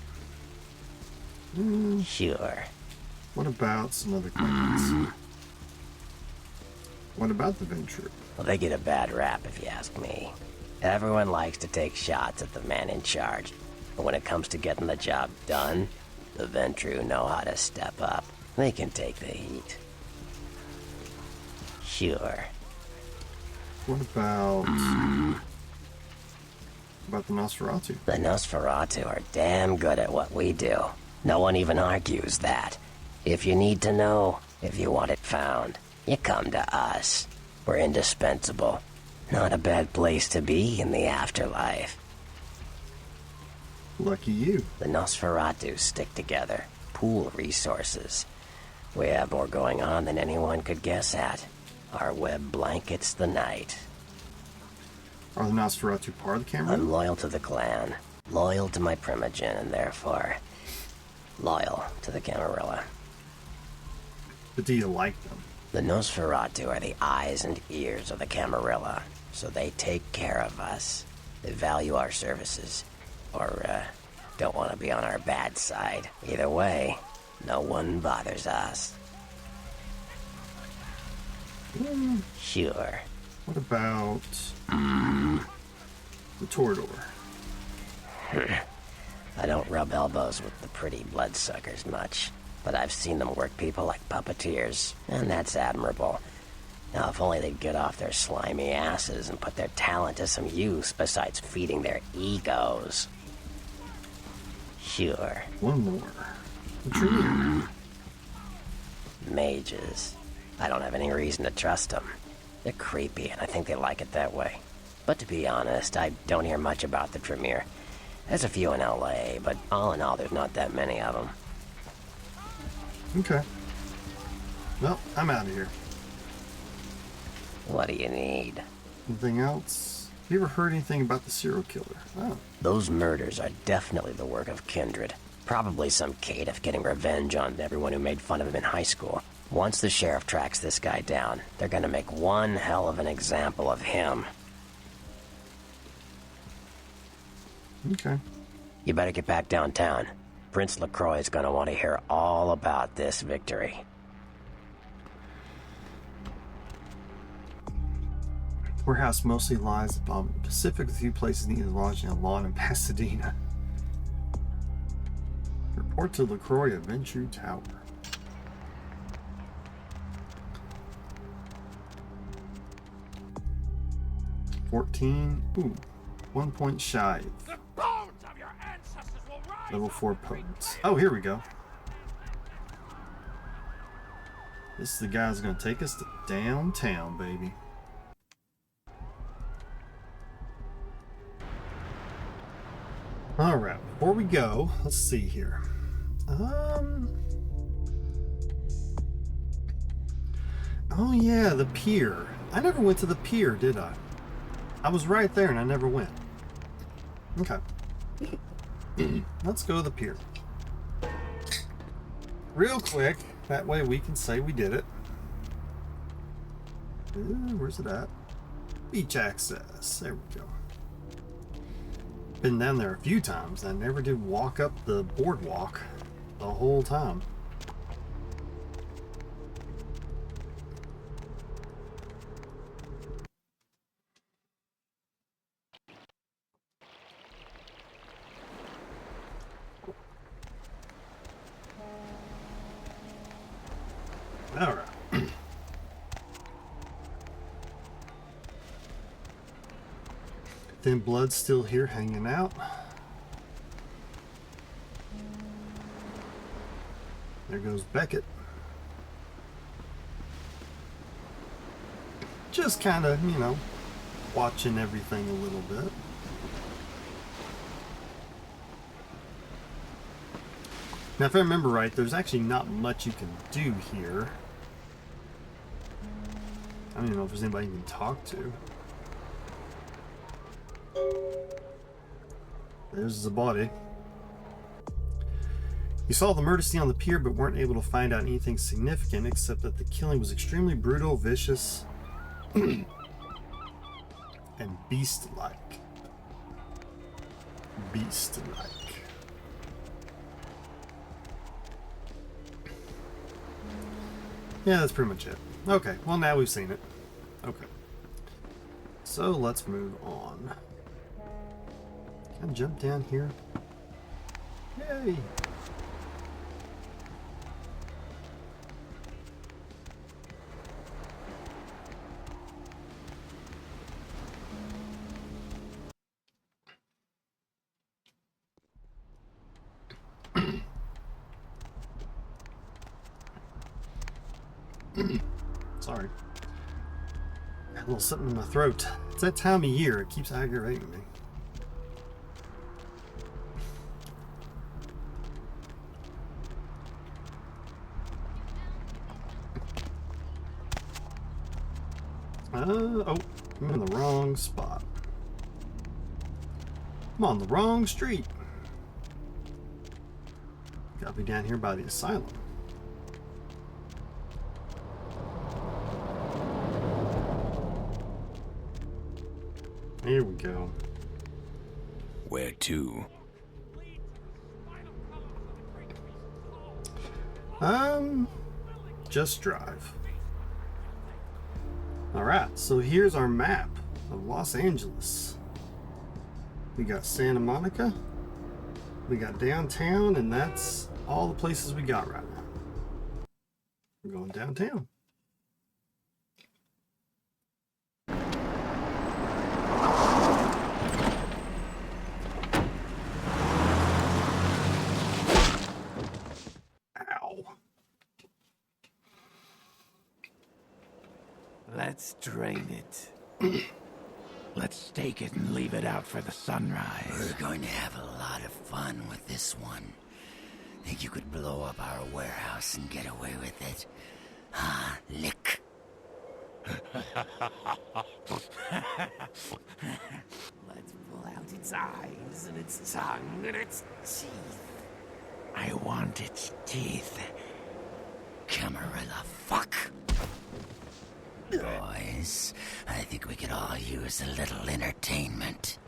Sure. What about some other clans? What about the Ventru? Well, they get a bad rap if you ask me. Everyone likes to take shots at the man in charge, but when it comes to getting the job done, the Ventru know how to step up. They can take the heat. Sure. What about the Nosferatu? The Nosferatu are damn good at what we do. No one even argues that. If you need to know, if you want it found, you come to us. We're indispensable. Not a bad place to be in the afterlife. Lucky you. The Nosferatu stick together, pool resources. We have more going on than anyone could guess at. Our web blankets the night. Are the Nosferatu part of the Camarilla? I'm loyal to the clan, loyal to my primogen, and therefore loyal to the Camarilla. But do you like them? The Nosferatu are the eyes and ears of the Camarilla, so they take care of us. They value our services, or don't want to be on our bad side. Either way, no one bothers us. Sure. What about the Toreador? I don't rub elbows with the pretty bloodsuckers much, but I've seen them work people like puppeteers, and that's admirable. Now, if only they'd get off their slimy asses and put their talent to some use besides feeding their egos. Sure. One more. The Tremere. Mages. I don't have any reason to trust them. They're creepy, and I think they like it that way. But to be honest, I don't hear much about the Tremere. There's a few in L.A., but all in all, there's not that many of them. Okay. Well, I'm out of here. What do you need? Anything else? Have you ever heard anything about the serial killer? Oh. Those murders are definitely the work of kindred. Probably some caitiff getting revenge on everyone who made fun of him in high school. Once the sheriff tracks this guy down, they're gonna make one hell of an example of him. Okay. You better get back downtown. Prince LaCroix is gonna want to hear all about this victory. Warehouse mostly lies along the Pacific, with a few places needing lodging on lawn in Pasadena. Report to LaCroix at Venture Tower. Ooh, 1 point shy. The bones of your ancestors will rise. Level 4 potence. Oh, here we go. This is the guy who's going to take us to downtown, baby. Alright, before we go, let's see here. Oh yeah, the pier. I never went to the pier, did I? I was right there and I never went. Okay. Let's go to the pier. Real quick, that way we can say we did it. Where's it at? Beach access. There we go. Been down there a few times. I never did walk up the boardwalk the whole time. All right. Thin Blood's still here hanging out. There goes Beckett. Just kind of, you know, watching everything a little bit. Now, if I remember right, there's actually not much you can do here. I don't even know if there's anybody you can talk to. There's the body. You saw the murder scene on the pier, but weren't able to find out anything significant except that the killing was extremely brutal, vicious, and beast-like. Beast-like. Yeah, that's pretty much it. Okay, well now we've seen it. Okay. So let's move on. Can I jump down here? Yay! Sorry. Got a little something in my throat. It's that time of year. It keeps aggravating me. Oh, I'm in the wrong spot. I'm on the wrong street. Gotta be down here by the asylum. Here we go. Where to? Just drive. Alright, so here's our map of Los Angeles. We got Santa Monica, we got downtown, and that's all the places we got right now. We're going downtown. Let's drain it. Let's stake it and leave it out for the sunrise. We're going to have a lot of fun with this one. Think you could blow up our warehouse and get away with it? Huh, Lick? Let's pull out its eyes and its tongue and its teeth. I want its teeth. Camarilla fuck. Boys, I think we could all use a little entertainment.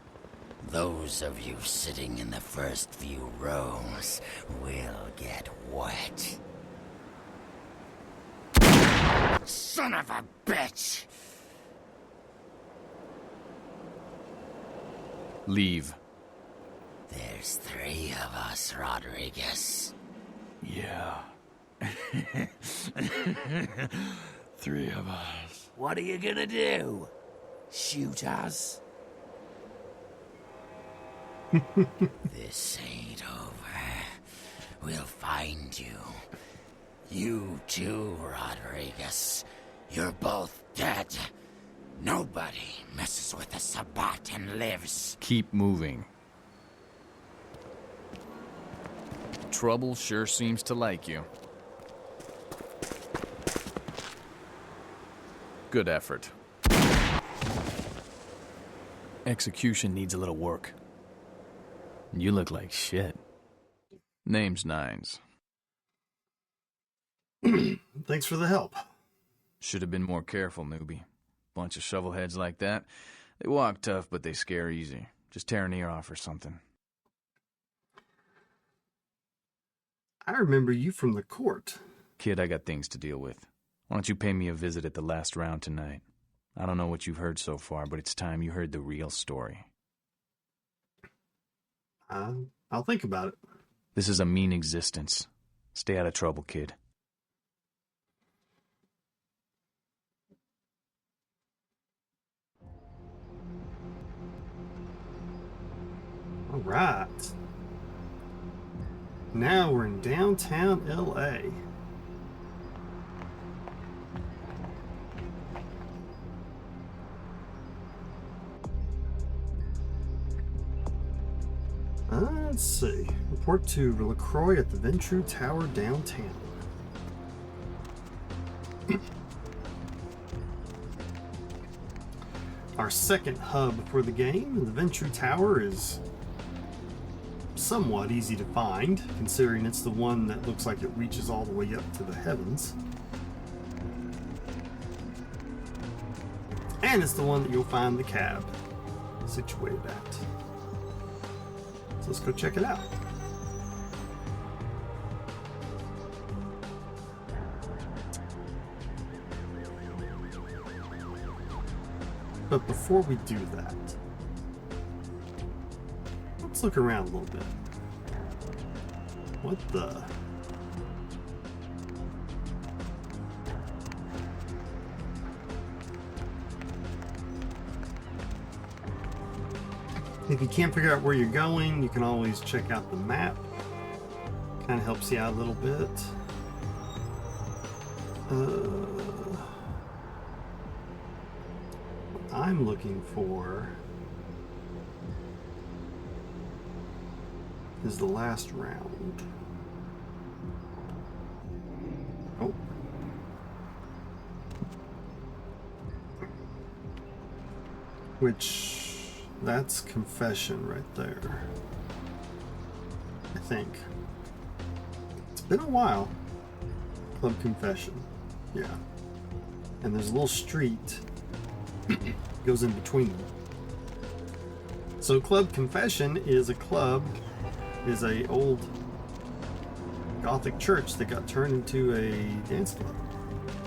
Those of you sitting in the first few rows will get wet. Son of a bitch! Leave. There's 3 of us, Rodriguez. Yeah. 3 of us. What are you gonna do? Shoot us? This ain't over. We'll find you. You too, Rodriguez. You're both dead. Nobody messes with the Sabbat and lives. Keep moving. Trouble sure seems to like you. Good effort. Execution needs a little work. You look like shit. Name's Nines. Thanks for the help. Should have been more careful, newbie. Bunch of shovelheads like that. They walk tough, but they scare easy. Just tear an ear off or something. I remember you from the court. Kid, I got things to deal with. Why don't you pay me a visit at the last round tonight? I don't know what you've heard so far, but it's time you heard the real story. I'll think about it. This is a mean existence. Stay out of trouble, kid. All right. Now we're in downtown L.A. Let's see. Report to LaCroix at the Bertrum Tower downtown. Our second hub for the game, the Bertrum Tower, is somewhat easy to find, considering it's the one that looks like it reaches all the way up to the heavens. And it's the one that you'll find the cab situated at. So let's go check it out. But before we do that, let's look around a little bit. What the? If you can't figure out where you're going, you can always check out the map. Kind of helps you out a little bit. What I'm looking for is the last round. Oh. Which, that's confession right there. I think. It's been a while. Club confession. Yeah. And there's a little street goes in between them. So Club Confession is a club, is a old Gothic church that got turned into a dance club.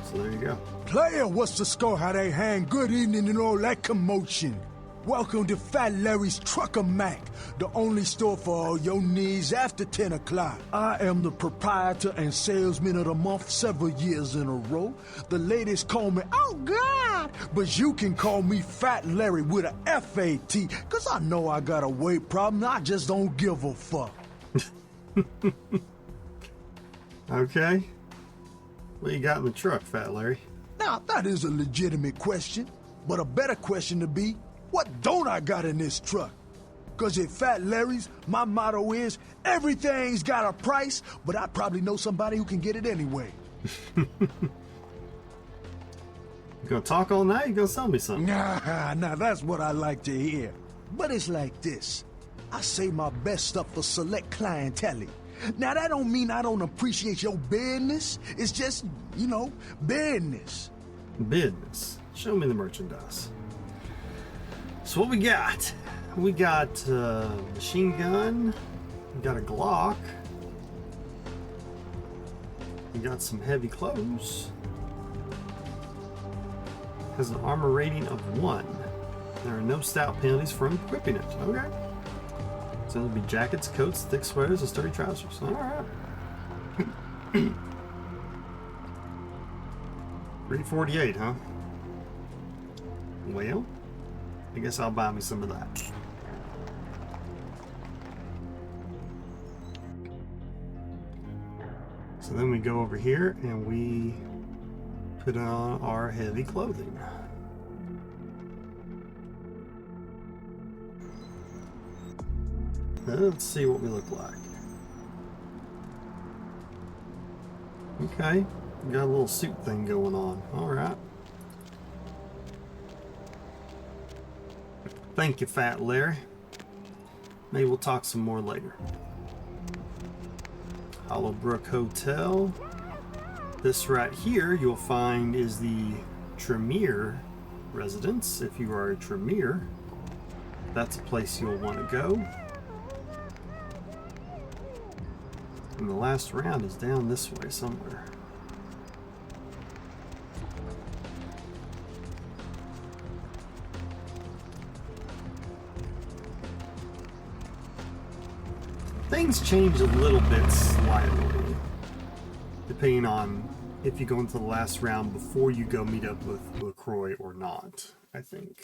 So there you go. Player, what's the score? How they hang? Good evening and all that commotion. Welcome to Fat Larry's Trucker Mac, the only store for all your needs after 10 o'clock. I am the proprietor and salesman of the month several years in a row. The ladies call me, oh God, but you can call me Fat Larry with a F-A-T, cause I know I got a weight problem, I just don't give a fuck. Okay. What you got in the truck, Fat Larry? Now, that is a legitimate question, but a better question to be, what don't I got in this truck? Cause at Fat Larry's, my motto is, everything's got a price, but I probably know somebody who can get it anyway. You gonna talk all night? You gonna sell me something? Nah, that's what I like to hear. But it's like this. I save my best stuff for select clientele. Now, that don't mean I don't appreciate your business. It's just, you know, business. Business. Show me the merchandise. So what we got? We got a machine gun. We got a Glock. We got some heavy clothes. Has an armor rating of 1. There are no stout penalties for equipping it. Okay. So it'll be jackets, coats, thick sweaters, and sturdy trousers. Alright. 348, huh? Well, I guess I'll buy me some of that. So then we go over here and we put on our heavy clothing. Let's see what we look like. Okay, we got a little suit thing going on. Alright. Thank you, Fat Larry. Maybe we'll talk some more later. Hollowbrook Hotel. This right here you'll find is the Tremere residence. If you are a Tremere, that's a place you'll want to go. And the last round is down this way somewhere. Things change a little bit slightly, depending on if you go into the last round before you go meet up with LaCroix or not, I think.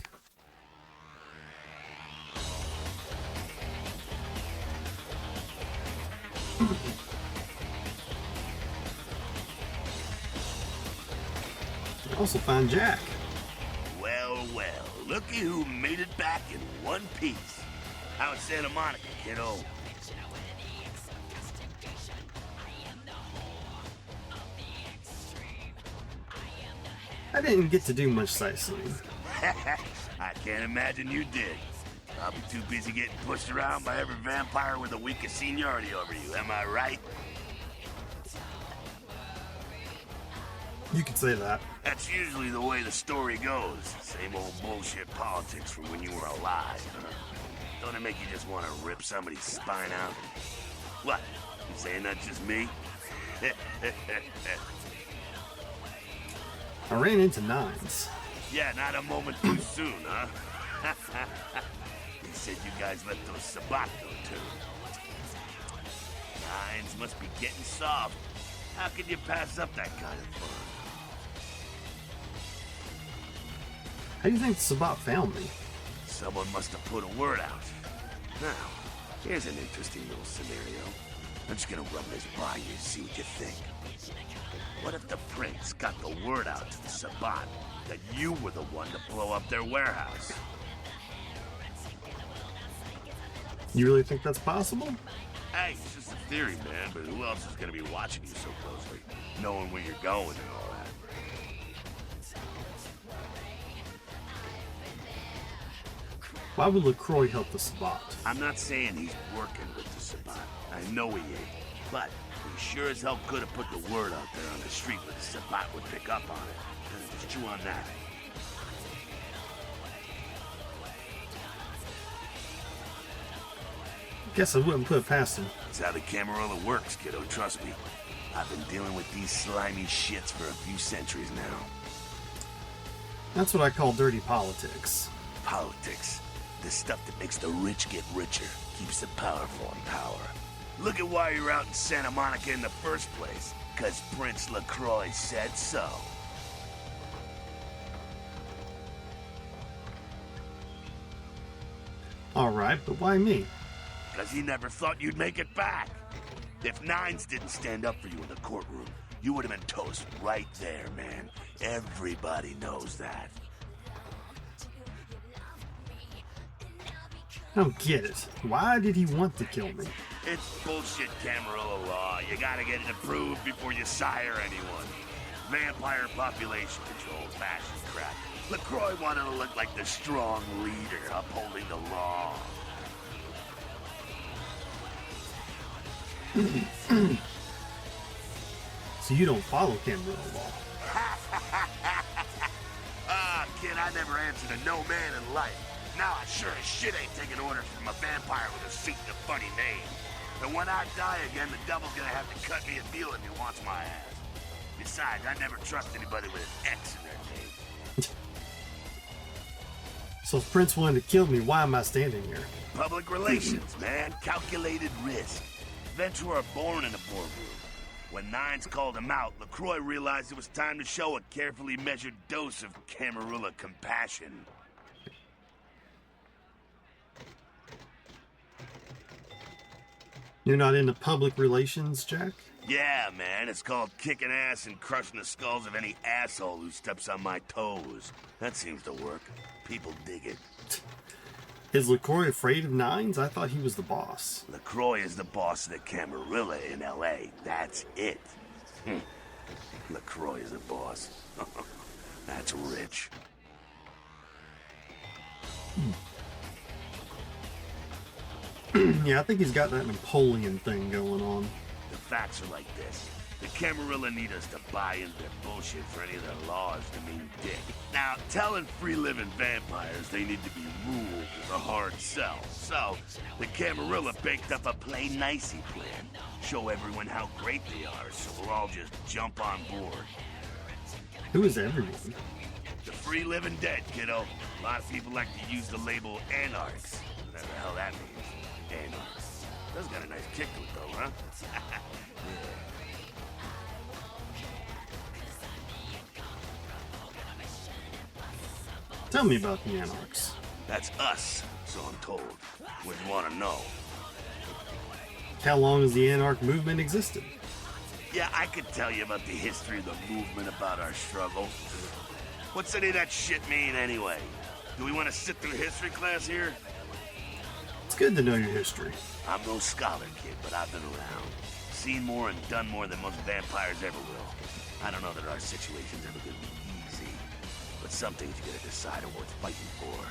You also find Jack. Well, looky who made it back in one piece. How's Santa Monica, kiddo? I didn't get to do much sightseeing. I can't imagine you did. I'll be too busy getting pushed around by every vampire with the weakest seniority over you, am I right? You could say that. That's usually the way the story goes. Same old bullshit politics from when you were alive. Don't it make you just want to rip somebody's spine out? What? You saying that's just me? I ran into Nines. Yeah, not a moment too soon, huh? He said you guys let those Sabbat go, too. Nines must be getting soft. How could you pass up that kind of fun? How do you think Sabbat found me? Someone must have put a word out. Now, here's an interesting little scenario. I'm just gonna run this by you and see what you think. What if the prince got the word out to the Sabbat that you were the one to blow up their warehouse? You really think that's possible? Hey, it's just a theory, man, but who else is gonna be watching you so closely? Knowing where you're going and all that. Why would LaCroix help the Sabbat? I'm not saying he's working with the Sabbat. I know he ain't. But he sure as hell could have put the word out there on the street where the Sabbat would pick up on it. Just chew on that. Guess I wouldn't put it past him. That's how the Camarilla works, kiddo, trust me. I've been dealing with these slimy shits for a few centuries now. That's what I call dirty politics. Politics. The stuff that makes the rich get richer, keeps the powerful in power. Look at why you're out in Santa Monica in the first place. 'Cause Prince LaCroix said so. Alright, but why me? 'Cause he never thought you'd make it back. If Nines didn't stand up for you in the courtroom, you would have been toast right there, man. Everybody knows that. I don't get it. Why did he want to kill me? It's bullshit Camarilla law. You gotta get it approved before you sire anyone. Vampire population control, fashion crap. LaCroix wanted to look like the strong leader upholding the law. So you don't follow Camarilla law? Ah, kid, I never answered to no man in life. Now I sure as shit ain't taking orders from a vampire with a suit and a funny name. And when I die again, the devil's gonna have to cut me a deal if he wants my ass. Besides, I never trust anybody with an X in their name. So if Prince wanted to kill me, why am I standing here? Public relations, man. Calculated risk. Ventura are born in a boardroom. When Nines called him out, LaCroix realized it was time to show a carefully measured dose of Camarilla compassion. You're not into public relations, Jack? Yeah, man, it's called kicking ass and crushing the skulls of any asshole who steps on my toes. That seems to work. People dig it. Is LaCroix afraid of Nines? I thought he was the boss. LaCroix is the boss of the Camarilla in L.A. That's it. LaCroix is the boss. That's rich. Yeah, I think he's got that Napoleon thing going on. The facts are like this. The Camarilla need us to buy into their bullshit for any of their laws to mean dick. Now, telling free-living vampires they need to be ruled is a hard sell. So, the Camarilla baked up a play-nicey plan. Show everyone how great they are, so we'll all just jump on board. Who is everyone? The free-living dead, kiddo. A lot of people like to use the label Anarchs. Whatever the hell that means. Anarchs. That's got a nice kick to it, though, huh? Yeah. Tell me about the Anarchs. That's us, so I'm told. What do you want to know? How long has the Anarch movement existed? Yeah, I could tell you about the history of the movement, about our struggle. What's any of that shit mean, anyway? Do we want to sit through history class here? It's good to know your history. I'm no scholar, kid, but I've been around. Seen more and done more than most vampires ever will. I don't know that our situation's ever gonna be easy, but some things you gotta decide are worth fighting for.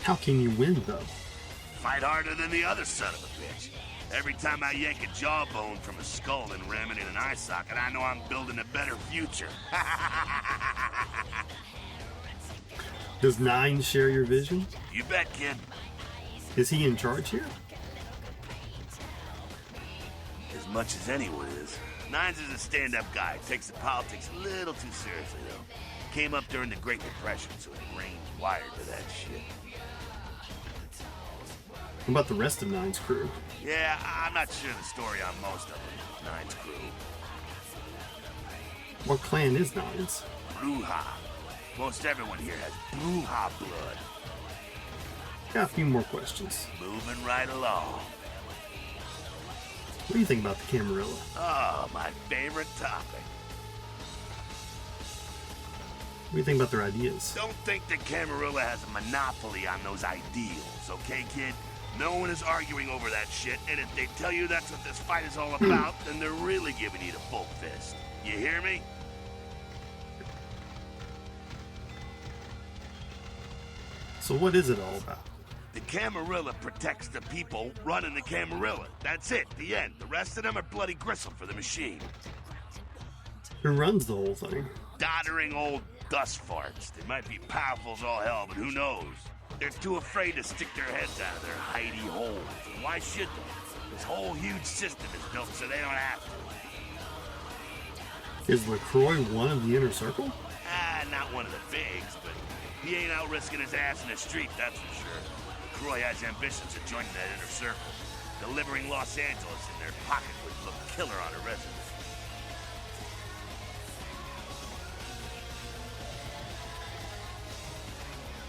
How can you win, though? Fight harder than the other son of a bitch. Every time I yank a jawbone from a skull and ram it in an eye socket, I know I'm building a better future. Does Nines share your vision? You bet, kid. Is he in charge here? As much as anyone is. Nines is a stand-up guy. Takes the politics a little too seriously, though. Came up during the Great Depression, so his brain's wired to that shit. What about the rest of Nine's crew? Yeah, I'm not sure the story on most of them. Nine's crew. What clan is Nine's? Brujah. Most everyone here has Brujah blood. Got a few more questions. Moving right along. What do you think about the Camarilla? Oh, my favorite topic. What do you think about their ideas? Don't think the Camarilla has a monopoly on those ideals, okay, kid? No one is arguing over that shit, and if they tell you that's what this fight is all about, then they're really giving you the full fist. You hear me? So what is it all about? The Camarilla protects the people running the Camarilla. That's it, the end. The rest of them are bloody gristle for the machine. Who runs the whole thing? Doddering old dust farts. They might be powerful as all hell, but who knows? They're too afraid to stick their heads out of their hidey holes. And why should they? This whole huge system is built so they don't have to. Is LaCroix one of the inner circle? Not one of the bigs, but he ain't out risking his ass in the street, that's for sure. LaCroix has ambitions of joining that inner circle. Delivering Los Angeles in their pocket would look killer on a resume.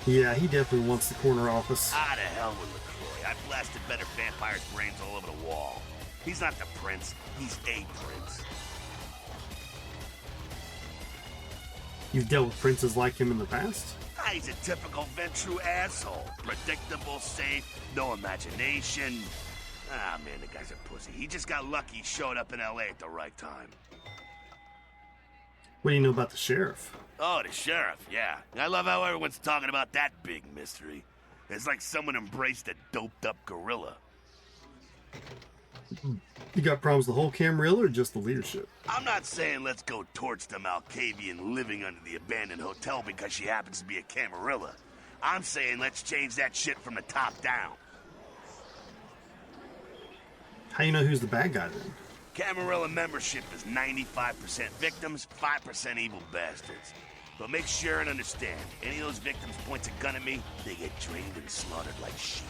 Yeah, he definitely wants the corner office. To hell with LaCroix. I blasted better vampires' brains all over the wall. He's not the prince, he's a prince. You've dealt with princes like him in the past? He's a typical Ventru asshole. Predictable, safe, no imagination. Man, the guy's a pussy. He just got lucky he showed up in L.A. at the right time. What do you know about the sheriff? Oh, the sheriff, yeah. I love how everyone's talking about that big mystery. It's like someone embraced a doped-up gorilla. You got problems with the whole Camarilla or just the leadership? I'm not saying let's go torch the Malkavian living under the abandoned hotel because she happens to be a Camarilla. I'm saying let's change that shit from the top down. How you know who's the bad guy then? Camarilla membership is 95% victims, 5% evil bastards. But make sure and understand, any of those victims points a gun at me, they get drained and slaughtered like sheep.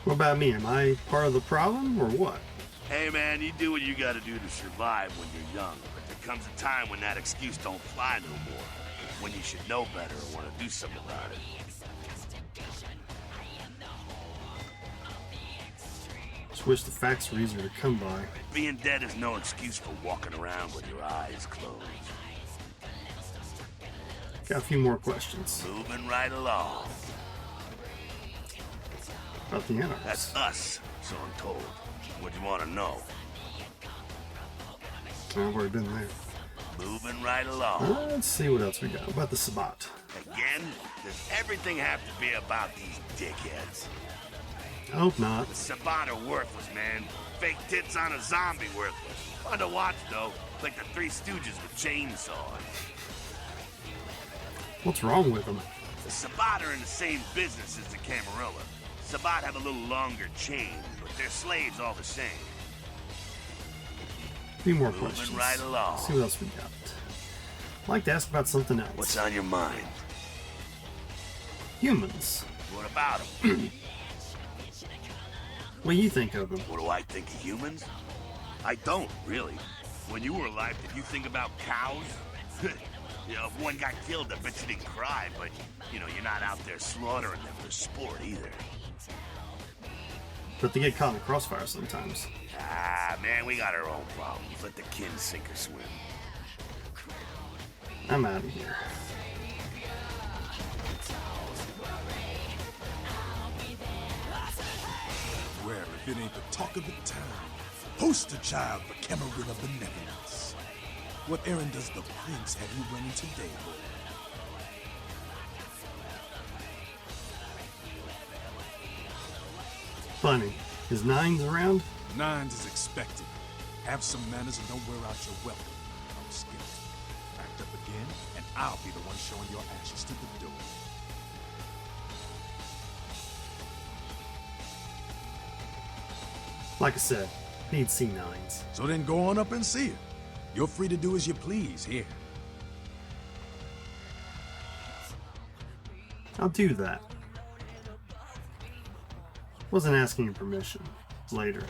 What about me? Am I part of the problem or what? Hey man, you do what you gotta do to survive when you're young, but there comes a time when that excuse don't fly no more. When you should know better or want to do something about it. Just wish the facts were easier to come by. Being dead is no excuse for walking around with your eyes closed. Got a few more questions. Moving right along. About the Anarchs. That's us, so I'm told. What do you want to know? I've already been there. Moving right along. Let's see what else we got. About the Sabbat. Again? Does everything have to be about these dickheads? I hope not. The Sabbat are worthless, man. Fake tits on a zombie worthless. Fun to watch, though. Like the Three Stooges with chainsaws. What's wrong with them? The Sabbat are in the same business as the Camarilla. Sabbat have a little longer chain, but they're slaves all the same. A few more Moving questions. right along. Let's see what else we got. I'd like to ask about something else. What's on your mind? Humans. What about them? What do you think of them? What do I think of humans? I don't, really. When you were alive, did you think about cows? You know, if one got killed, I bet you didn't cry, but, you know, you're not out there slaughtering them for sport either. But they get caught in the crossfire sometimes. Man, we got our own problems. Let the kin sink or swim. I'm out of here. Where if it ain't the talk of the town? Poster child for Camarilla benevolence. What errand does the prince have you running today, boy? Funny. Is Nines around? Nines is expected. Have some manners and don't wear out your welcome. I'm scared. Act up again, and I'll be the one showing your ashes to the door. Like I said, need C9s. So then go on up and see her. You're free to do as you please here. I'll do that. Wasn't asking your permission. Later.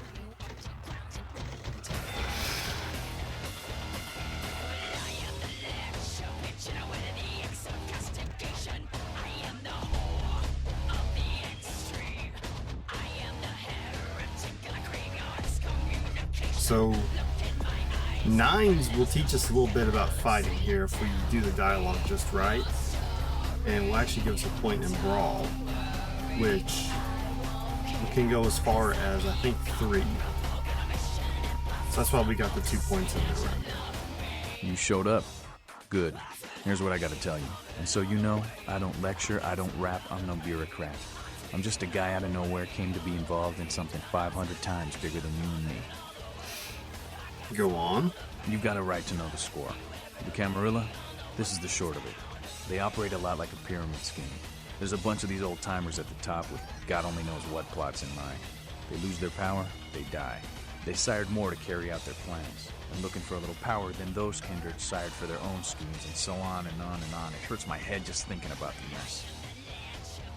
So, Nines will teach us a little bit about fighting here if we do the dialogue just right. And will actually give us a point in Brawl, which can go as far as, I think, 3. So that's why we got the 2 points in there right now. You showed up. Good. Here's what I gotta tell you. And so you know, I don't lecture, I don't rap, I'm no bureaucrat. I'm just a guy out of nowhere came to be involved in something 500 times bigger than you and me. Go on. You've got a right to know the score. The Camarilla, this is the short of it. They operate a lot like a pyramid scheme. There's a bunch of these old-timers at the top with God only knows what plots in mind. They lose their power, they die. They sired more to carry out their plans. And looking for a little power, then those kindred sired for their own schemes, and so on and on and on. It hurts my head just thinking about the mess.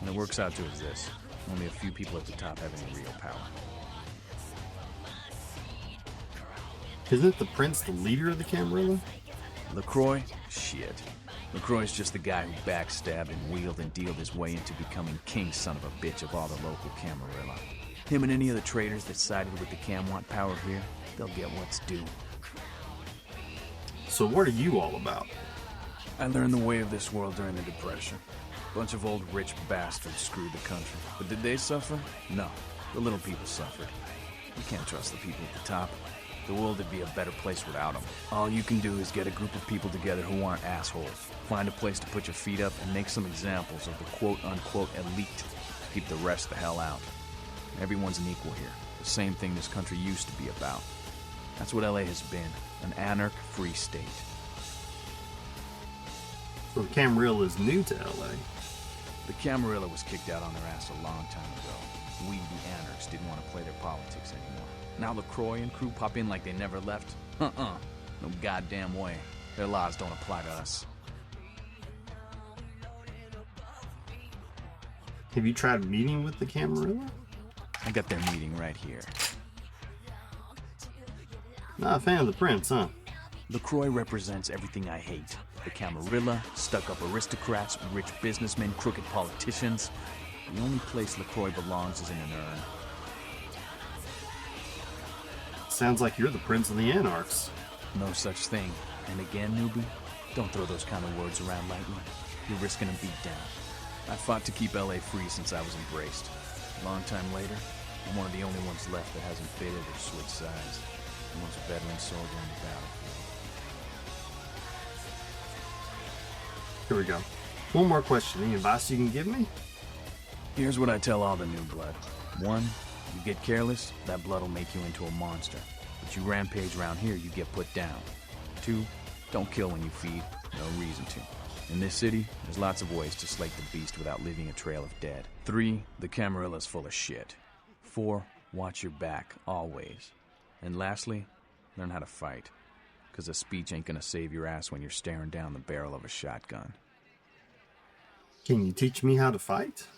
And it works out to is this. Only a few people at the top have any real power. Isn't the prince the leader of the Camarilla? LaCroix? Shit. LaCroix's just the guy who backstabbed and wheeled and dealed his way into becoming king son of a bitch of all the local Camarilla. Him and any of the traitors that sided with the Cam want power here, they'll get what's due. So what are you all about? I learned the way of this world during the Depression. A bunch of old rich bastards screwed the country. But did they suffer? No. The little people suffered. You can't trust the people at the top. The world would be a better place without them. All you can do is get a group of people together who aren't assholes. Find a place to put your feet up and make some examples of the quote-unquote elite to keep the rest the hell out. Everyone's an equal here. The same thing this country used to be about. That's what L.A. has been. An anarch-free state. So the Camarilla is new to L.A. The Camarilla was kicked out on their ass a long time ago. We, the Anarchs, didn't want to play their politics anymore. Now LaCroix and crew pop in like they never left? No goddamn way. Their laws don't apply to us. Have you tried meeting with the Camarilla? I got their meeting right here. Not a fan of the prince, huh? LaCroix represents everything I hate. The Camarilla, stuck-up aristocrats, rich businessmen, crooked politicians. The only place LaCroix belongs is in an urn. Sounds like you're the prince of the Anarchs. No such thing. And again, newbie, don't throw those kind of words around lightly. You're risking a beatdown. I fought to keep L.A. free since I was embraced. A long time later, I'm one of the only ones left that hasn't faded or switched sides. The most veteran soldier on the battlefield. Here we go. One more question. Any advice you can give me? Here's what I tell all the new blood. 1, you get careless, that blood will make you into a monster. But you rampage around here, you get put down. 2, don't kill when you feed. No reason to. In this city, there's lots of ways to slake the beast without leaving a trail of dead. 3, the Camarilla's full of shit. 4, watch your back, always. And lastly, learn how to fight. Because a speech ain't gonna save your ass when you're staring down the barrel of a shotgun. Can you teach me how to fight?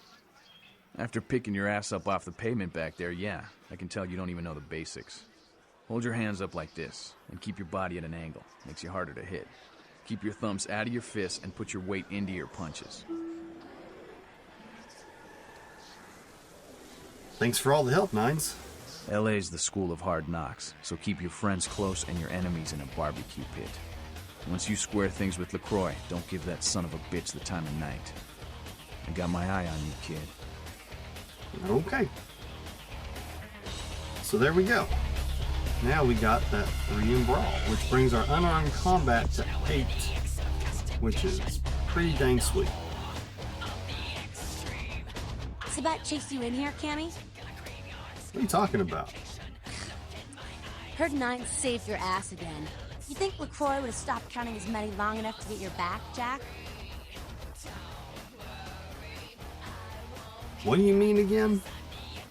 After picking your ass up off the pavement back there, yeah, I can tell you don't even know the basics. Hold your hands up like this, and keep your body at an angle. Makes you harder to hit. Keep your thumbs out of your fists and put your weight into your punches. Thanks for all the help, Nines. LA's the school of hard knocks, so keep your friends close and your enemies in a barbecue pit. Once you square things with LaCroix, don't give that son of a bitch the time of night. I got my eye on you, kid. Okay. So there we go. Now we got that 3 in Brawl, which brings our unarmed combat to 8, which is pretty dang sweet. Sabbat chased you in here, Cammy? What are you talking about? Heard Nines saved your ass again. You think LaCroix would have stopped counting his money long enough to get your back, Jack? What do you mean again?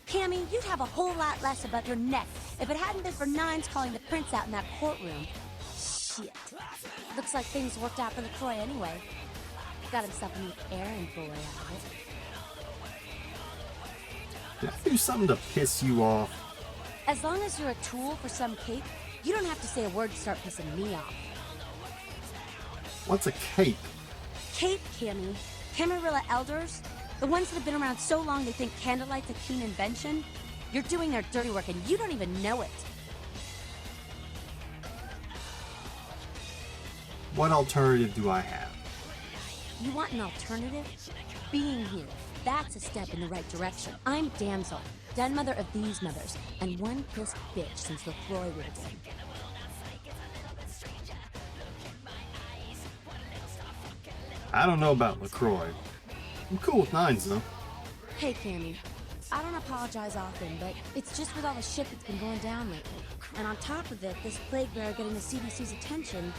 Cammy, you'd have a whole lot less about your neck if it hadn't been for Nines calling the prince out in that courtroom. Shit. Looks like things worked out for LaCroix anyway. Got himself a new errand boy out of it. Did I do something to piss you off? As long as you're a tool for some cape, you don't have to say a word to start pissing me off. What's a cape? Cape, Cammy. Camarilla elders? The ones that have been around so long they think candlelight's a keen invention? You're doing their dirty work and you don't even know it. What alternative do I have? You want an alternative? Being here. That's a step in the right direction. I'm Damsel, den mother of these mothers, and one pissed bitch since LaCroix ruled in. I don't know about LaCroix. I'm cool with nines, though. Hey, Cammy. I don't apologize often, but it's just with all the shit that's been going down lately. And on top of it, this plague bearer getting the CDC's attention,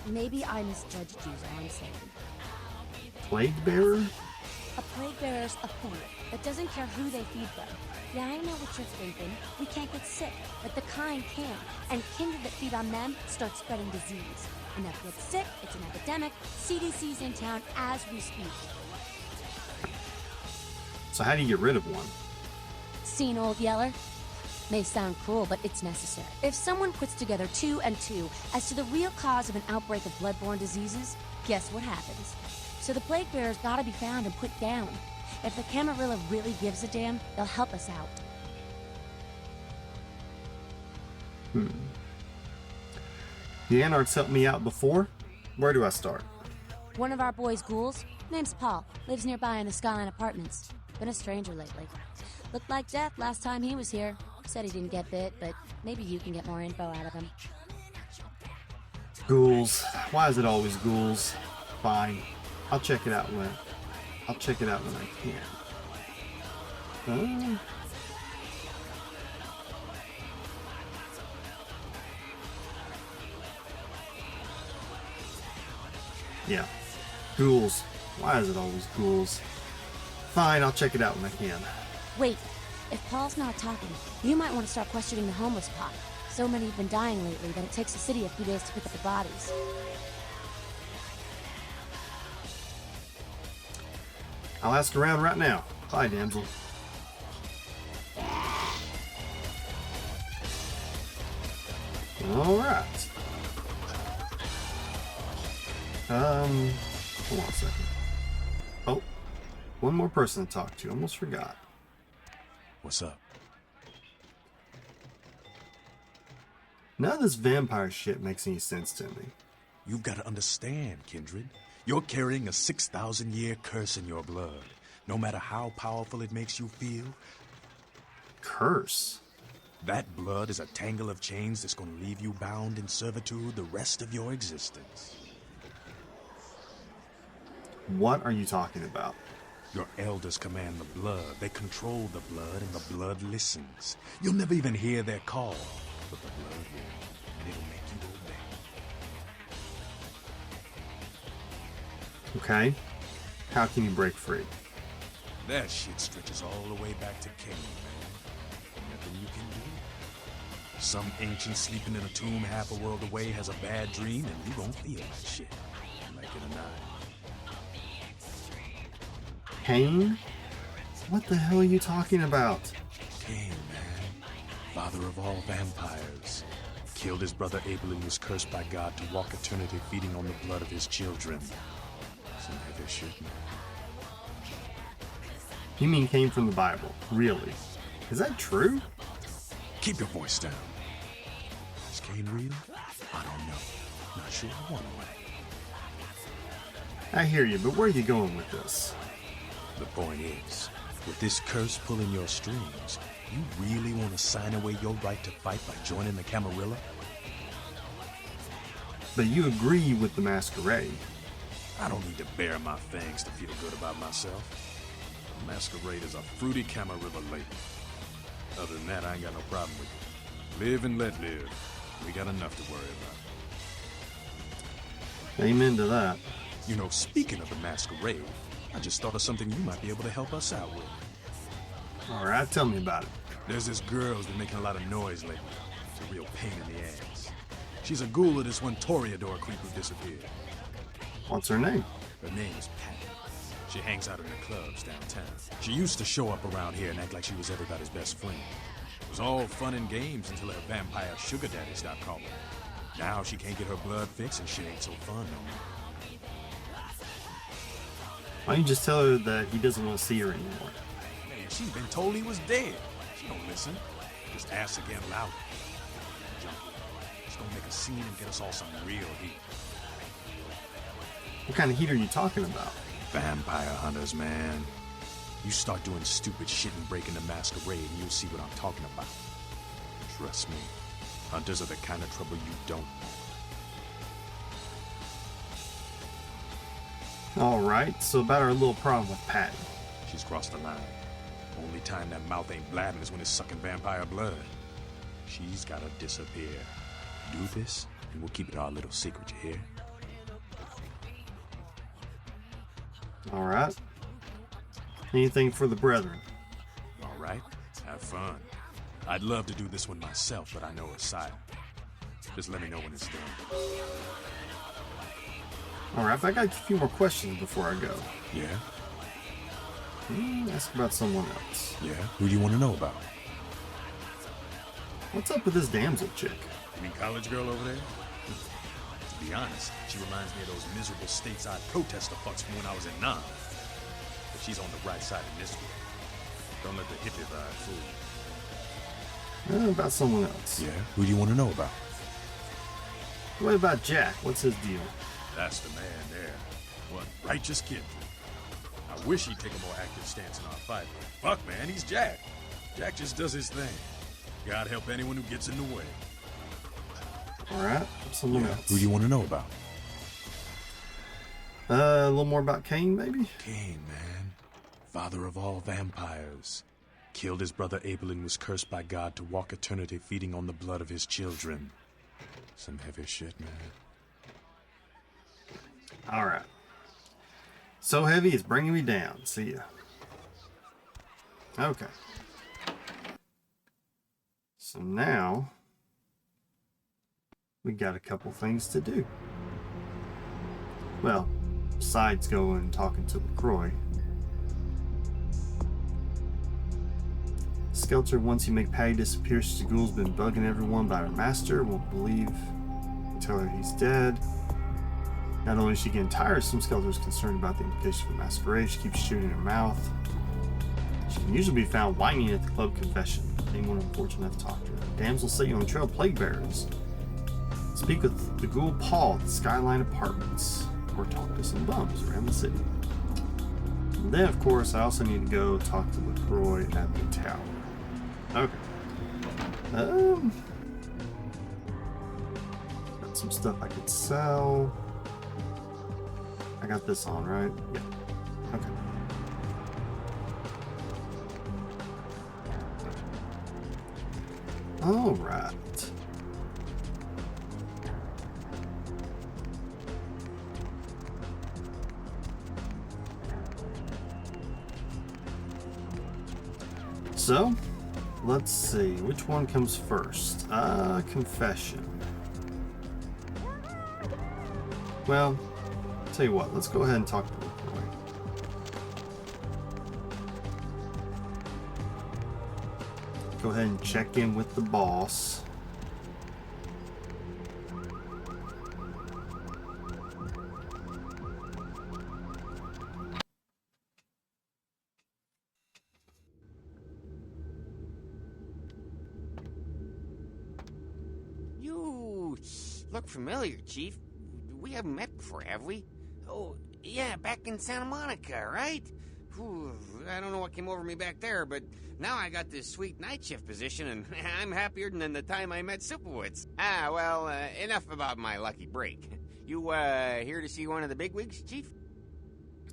maybe I misjudged you, is all I'm saying. Plague bearer? A plague bearer's a fool that doesn't care who they feed them. Yeah, I know what you're thinking. We can't get sick, but the kind can. And kindred that feed on them start spreading disease. Enough get sick, it's an epidemic. CDC's in town as we speak. So how do you get rid of one? Seen Old Yeller? May sound cruel, but it's necessary. If someone puts together 2 and 2 as to the real cause of an outbreak of bloodborne diseases, guess what happens? So the plague bearers gotta be found and put down. If the Camarilla really gives a damn, they'll help us out. The Anarchs helped me out before. Where do I start? One of our boys' ghouls, name's Paul, lives nearby in the Skyline Apartments. Been a stranger lately. Looked like death last time he was here. Said he didn't get bit, but maybe you can get more info out of him. Ghouls. Why is it always ghouls? Fine. I'll check it out when I can. Yeah. Ghouls. Why is it always ghouls? Fine, I'll check it out when I can. Wait, if Paul's not talking, you might want to start questioning the homeless pot. So many have been dying lately that it takes the city a few days to pick up the bodies. I'll ask around right now. Bye, damsel. Alright. Hold on a second. Oh, one more person to talk to. Almost forgot. What's up? None of this vampire shit makes any sense to me. You've got to understand, Kindred. You're carrying a 6,000-year curse in your blood. No matter how powerful it makes you feel. Curse? That blood is a tangle of chains that's going to leave you bound in servitude the rest of your existence. What are you talking about? Your elders command the blood. They control the blood, and the blood listens. You'll never even hear their call, but the blood will, and it'll make you obey. Okay. How can you break free? That shit stretches all the way back to Cain, man. Nothing you can do. Some ancient sleeping in a tomb half a world away has a bad dream, and you gon' feel that shit. Like it or not. Cain? What the hell are you talking about? Cain, man. Father of all vampires. Killed his brother Abel and was cursed by God to walk eternity feeding on the blood of his children. Some heavy shit, man. You mean came from the Bible? Really? Is that true? Keep your voice down. Is Cain real? I don't know. Not sure I want to know. I hear you, but where are you going with this? The point is, with this curse pulling your strings, you really want to sign away your right to fight by joining the Camarilla? But you agree with the masquerade. I don't need to bare my fangs to feel good about myself. The masquerade is a fruity Camarilla lady. Other than that, I ain't got no problem with it. Live and let live. We got enough to worry about. Amen to that. You know, speaking of the masquerade, I just thought of something you might be able to help us out with. Alright, tell me about it. There's this girl who's been making a lot of noise lately. It's a real pain in the ass. She's a ghoul of this one Toreador creep who disappeared. What's her name? Her name is Patty. She hangs out in the clubs downtown. She used to show up around here and act like she was everybody's best friend. It was all fun and games until her vampire sugar daddy stopped calling her. Now she can't get her blood fixed and shit ain't so fun no more. Why don't you just tell her that he doesn't want to see her anymore? Man, she's been told he was dead. She don't listen. Just asks again louder. Junkie. She's gonna make a scene and get us all some real heat. What kind of heat are you talking about? Vampire hunters, man. You start doing stupid shit and breaking the masquerade and you'll see what I'm talking about. Trust me, hunters are the kind of trouble you don't want. Alright, so about our little problem with Patty. She's crossed the line. Only time that mouth ain't blabbing is when it's sucking vampire blood. She's gotta disappear. Do this, and we'll keep it our little secret, you hear? Alright. Anything for the brethren? Alright, have fun. I'd love to do this one myself, but I know it's silent. Just let me know when it's done. Alright, I got a few more questions before I go. Yeah? Ask about someone else. Yeah? Who do you want to know about? What's up with this damsel chick? You mean college girl over there? To be honest, she reminds me of those miserable stateside protester fucks from when I was in Nam. But she's on the right side in this one. Don't let the hippie vibe fool you. About someone else. Yeah? Who do you want to know about? What about Jack? What's his deal? That's the man there. One righteous kid. I wish he'd take a more active stance in our fight. Fuck, man, he's Jack. Jack just does his thing. God help anyone who gets in the way. Alright, someone else. Who do you want to know about? A little more about Cain, maybe? Cain, man. Father of all vampires. Killed his brother Abel and was cursed by God to walk eternity feeding on the blood of his children. Some heavy shit, man. Alright. So heavy, it's bringing me down. See ya. Okay. So now, we got a couple things to do. Well, besides going and talking to LaCroix. Skelter, once you make Patty disappear, Stegul's been bugging everyone about her master. Won't believe until her he's dead. Not only is she getting tiresome, Skelter is concerned about the implications for the masquerade. She keeps shooting her mouth. She can usually be found whining at the club confession. Anyone unfortunate enough to talk to her. Damsel set you on the trail of plague bearers. Speak with the ghoul Paul at the Skyline Apartments. Or talk to some bums around the city. And then, of course, I also need to go talk to LaCroix at the tower. Okay. Got some stuff I could sell. I got this on, right? Yeah. Okay. All right. So, let's see. Which one comes first? Confession. Well, tell you what, let's go ahead and talk to LaCroix. Go ahead and check in with the boss. You look familiar, Chief. We haven't met before, have we? Oh, yeah, back in Santa Monica, right? Whew, I don't know what came over me back there, but now I got this sweet night shift position, and I'm happier than the time I met Supowitz. Well, enough about my lucky break. You, here to see one of the bigwigs, Chief?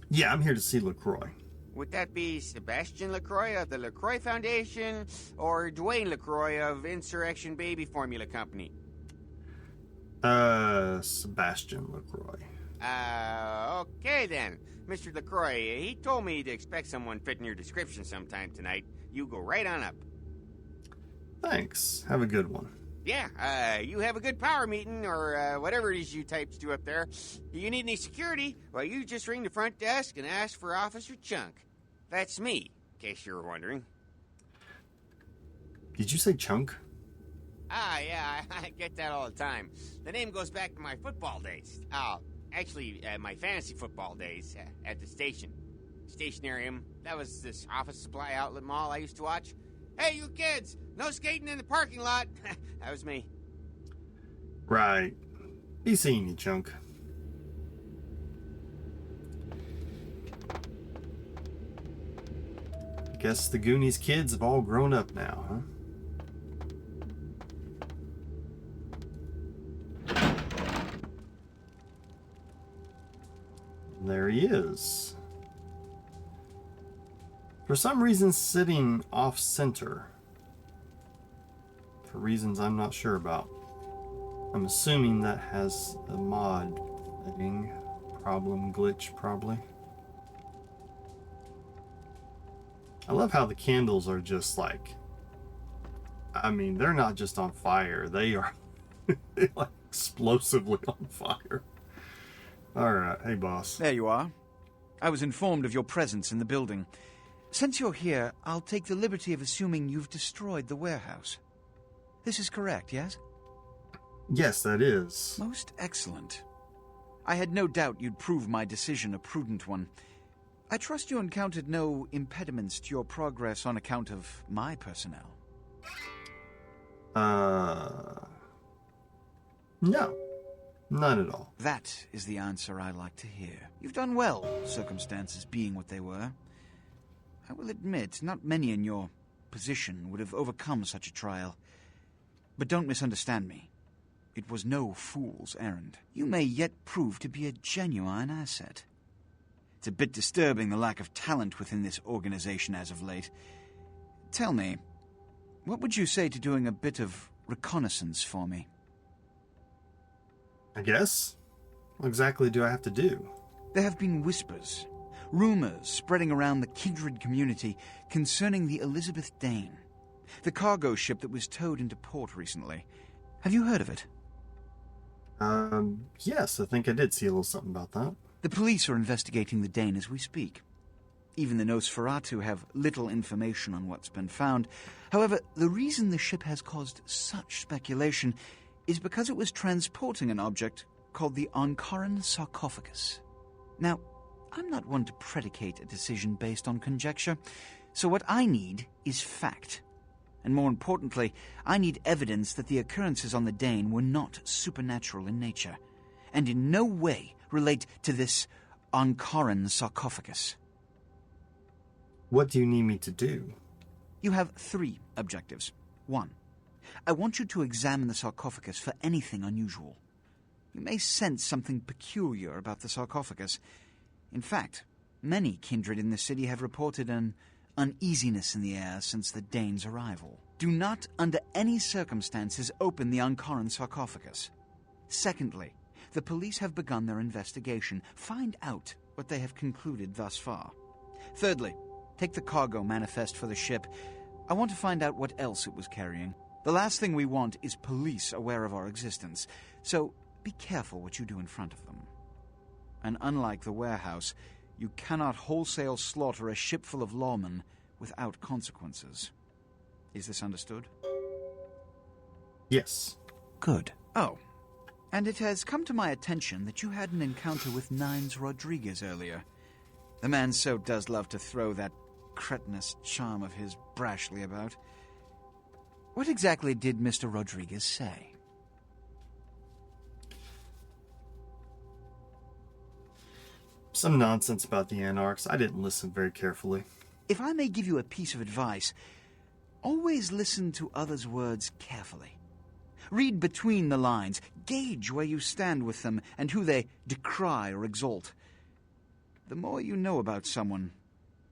Yeah, I'm here to see LaCroix. Would that be Sebastian LaCroix of the LaCroix Foundation, or Dwayne LaCroix of Insurrection Baby Formula Company? Sebastian LaCroix. Okay then. Mr. LaCroix, he told me to expect someone fitting your description sometime tonight. You go right on up. Thanks. Have a good one. Yeah, you have a good power meeting, or whatever it is you types do up there. You need any security? Well, you just ring the front desk and ask for Officer Chunk. That's me, in case you were wondering. Did you say Chunk? Yeah, I get that all the time. The name goes back to my football days. Actually, my fantasy football days at the station. Stationarium. That was this office supply outlet mall I used to watch. Hey, you kids! No skating in the parking lot! That was me. Right. Be seeing you, Chunk. Guess the Goonies kids have all grown up now, huh? There he is. For some reason sitting off-center. For reasons I'm not sure about. I'm assuming that has a mod thing. Problem, glitch, probably. I love how the candles are just like... I mean, they're not just on fire. They are like explosively on fire. Alright, hey boss. There you are. I was informed of your presence in the building. Since you're here, I'll take the liberty of assuming you've destroyed the warehouse. This is correct, yes? Yes, that is. Most excellent. I had no doubt you'd prove my decision a prudent one. I trust you encountered no impediments to your progress on account of my personnel. No. None at all. That is the answer I like to hear. You've done well, circumstances being what they were. I will admit, not many in your position would have overcome such a trial. But don't misunderstand me. It was no fool's errand. You may yet prove to be a genuine asset. It's a bit disturbing, the lack of talent within this organization as of late. Tell me, what would you say to doing a bit of reconnaissance for me? I guess. What exactly do I have to do? There have been whispers, rumors spreading around the kindred community concerning the Elizabeth Dane, the cargo ship that was towed into port recently. Have you heard of it? Yes, I think I did see a little something about that. The police are investigating the Dane as we speak. Even the Nosferatu have little information on what's been found. However, the reason the ship has caused such speculation is because it was transporting an object called the Ankaran sarcophagus. Now, I'm not one to predicate a decision based on conjecture, so what I need is fact. And more importantly, I need evidence that the occurrences on the Dane were not supernatural in nature, and in no way relate to this Ankaran sarcophagus. What do you need me to do? You have 3 objectives. 1. I want you to examine the sarcophagus for anything unusual. You may sense something peculiar about the sarcophagus. In fact, many kindred in the city have reported an uneasiness in the air since the Dane's arrival. Do not, under any circumstances, open the Ankaran sarcophagus. Secondly, the police have begun their investigation. Find out what they have concluded thus far. Thirdly, take the cargo manifest for the ship. I want to find out what else it was carrying. The last thing we want is police aware of our existence, so be careful what you do in front of them. And unlike the warehouse, you cannot wholesale slaughter a ship full of lawmen without consequences. Is this understood? Yes. Good. Oh, and it has come to my attention that you had an encounter with Nines Rodriguez earlier. The man so does love to throw that cretinous charm of his brashly about. What exactly did Mr. Rodriguez say? Some nonsense about the Anarchs. I didn't listen very carefully. If I may give you a piece of advice, always listen to others' words carefully. Read between the lines, gauge where you stand with them and who they decry or exalt. The more you know about someone,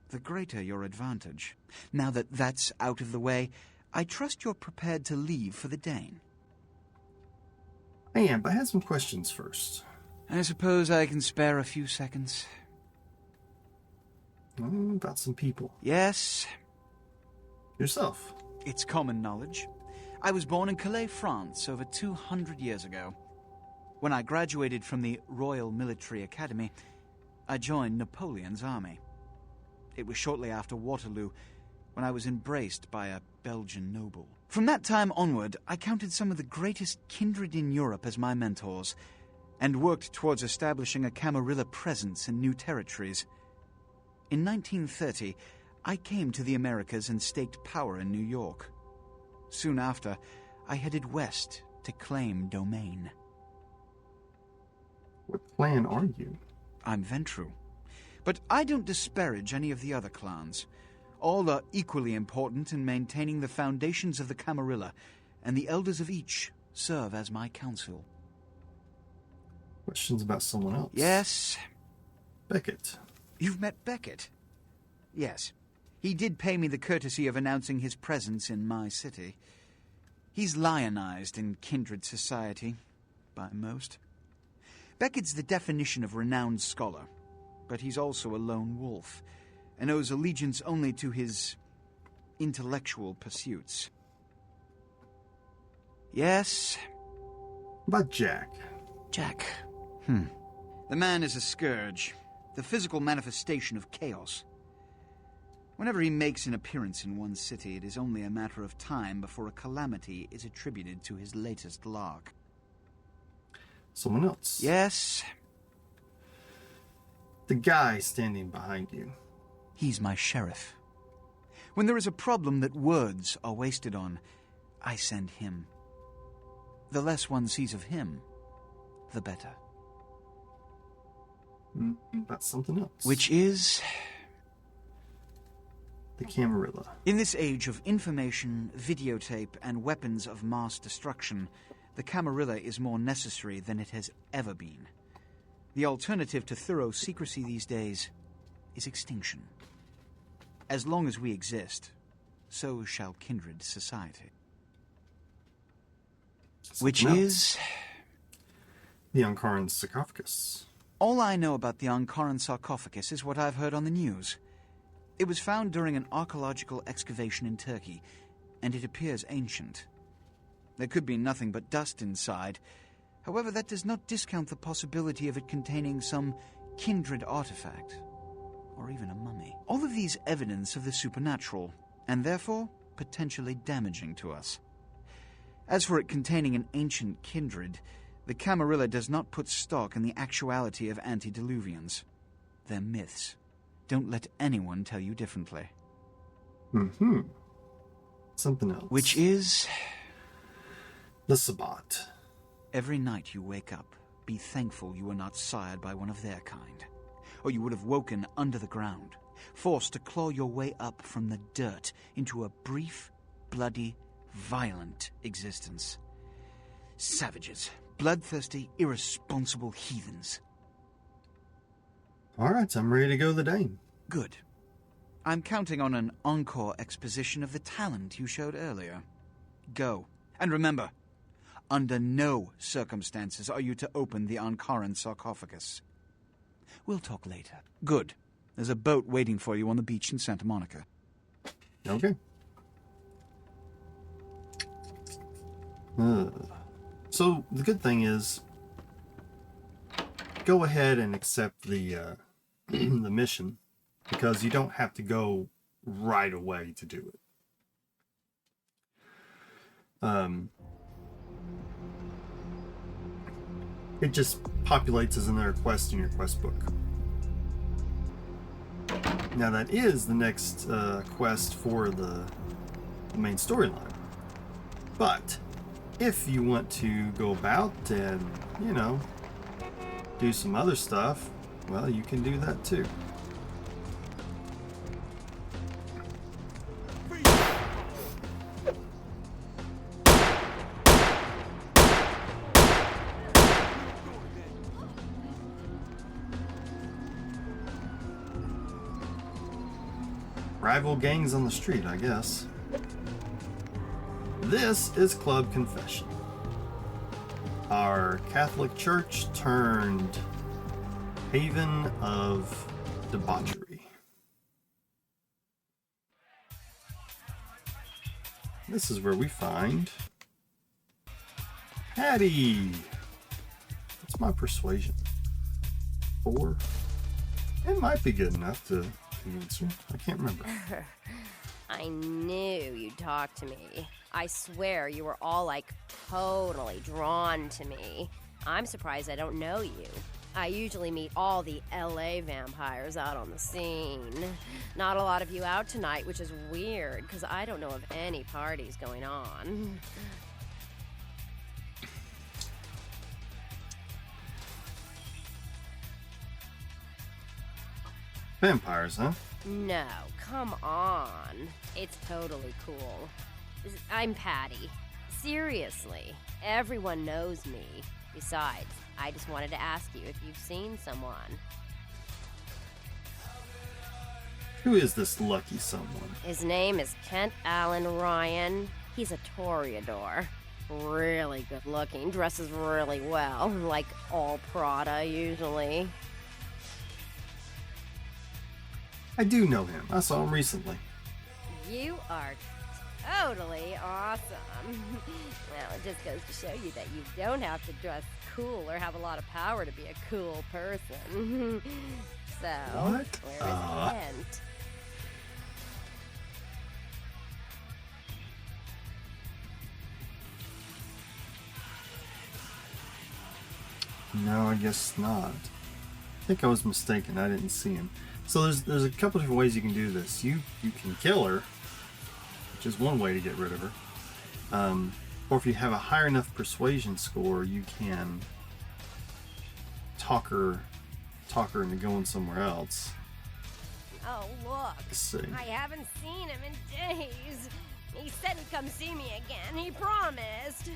the greater your advantage. Now that that's out of the way, I trust you're prepared to leave for the Dane. I am, but I had some questions first. I suppose I can spare a few seconds. About some people. Yes. Yourself. It's common knowledge. I was born in Calais, France, over 200 years ago. When I graduated from the Royal Military Academy, I joined Napoleon's army. It was shortly after Waterloo, when I was embraced by a Belgian noble. From that time onward, I counted some of the greatest kindred in Europe as my mentors, and worked towards establishing a Camarilla presence in new territories. In 1930, I came to the Americas and staked power in New York. Soon after, I headed west to claim domain. What clan are you? I'm Ventru. But I don't disparage any of the other clans. All are equally important in maintaining the foundations of the Camarilla, and the elders of each serve as my council. Questions about someone else? Yes. Beckett. You've met Beckett? Yes. He did pay me the courtesy of announcing his presence in my city. He's lionized in kindred society, by most. Beckett's the definition of renowned scholar, but he's also a lone wolf, and owes allegiance only to his intellectual pursuits. Yes? About Jack. Jack. The man is a scourge, the physical manifestation of chaos. Whenever he makes an appearance in one city, it is only a matter of time before a calamity is attributed to his latest lark. Someone else. Yes? The guy standing behind you. He's my sheriff. When there is a problem that words are wasted on, I send him. The less one sees of him, the better. That's something else. Which is... the Camarilla. In this age of information, videotape, and weapons of mass destruction, the Camarilla is more necessary than it has ever been. The alternative to thorough secrecy these days is extinction. As long as we exist, so shall kindred society. Which is... the Ankaran sarcophagus. All I know about the Ankaran sarcophagus is what I've heard on the news. It was found during an archaeological excavation in Turkey, and it appears ancient. There could be nothing but dust inside. However, that does not discount the possibility of it containing some kindred artifact, or even a mummy. All of these evidence of the supernatural, and therefore potentially damaging to us. As for it containing an ancient kindred, the Camarilla does not put stock in the actuality of antediluvians. They're myths. Don't let anyone tell you differently. Something else. Which is... the Sabbat. Every night you wake up, be thankful you were not sired by one of their kind, or you would have woken under the ground, forced to claw your way up from the dirt into a brief, bloody, violent existence. Savages, bloodthirsty, irresponsible heathens. All right, I'm ready to go the Dane. Good. I'm counting on an encore exposition of the talent you showed earlier. Go. And remember, under no circumstances are you to open the Ankaran sarcophagus. We'll talk later. Good. There's a boat waiting for you on the beach in Santa Monica. Okay. So, the good thing is, go ahead and accept the the mission, because you don't have to go right away to do it. It just populates as another quest in your quest book. Now that is the next quest for the main storyline. But if you want to go about and, you know, do some other stuff, well, you can do that too. Rival gangs on the street, I guess. This is Club Confession. Our Catholic church turned haven of debauchery. this is where we find Patty. What's my persuasion? 4? It might be good enough to convince her. I can't remember. I knew you'd talk to me. I swear you were all like totally drawn to me. I'm surprised I don't know you. I usually meet all the LA vampires out on the scene. Not a lot of you out tonight, which is weird because I don't know of any parties going on. Vampires, huh? No, come on. It's totally cool. I'm Patty. Seriously, everyone knows me. Besides, I just wanted to ask you if you've seen someone. Who is this lucky someone? His name is Kent Allen Ryan. He's a Toreador. Really good looking, dresses really well, like all Prada usually. I do know him. I saw him recently. You are totally awesome. Well, it just goes to show you that you don't have to dress cool or have a lot of power to be a cool person. So, what? Where is Kent? No, I guess not. I think I was mistaken. I didn't see him. So there's a couple different ways you can do this. You can kill her, which is one way to get rid of her. Or if you have a high enough persuasion score, you can talk her into going somewhere else. Oh, look. Let's see. I haven't seen him in days. He said he'd come see me again. He promised.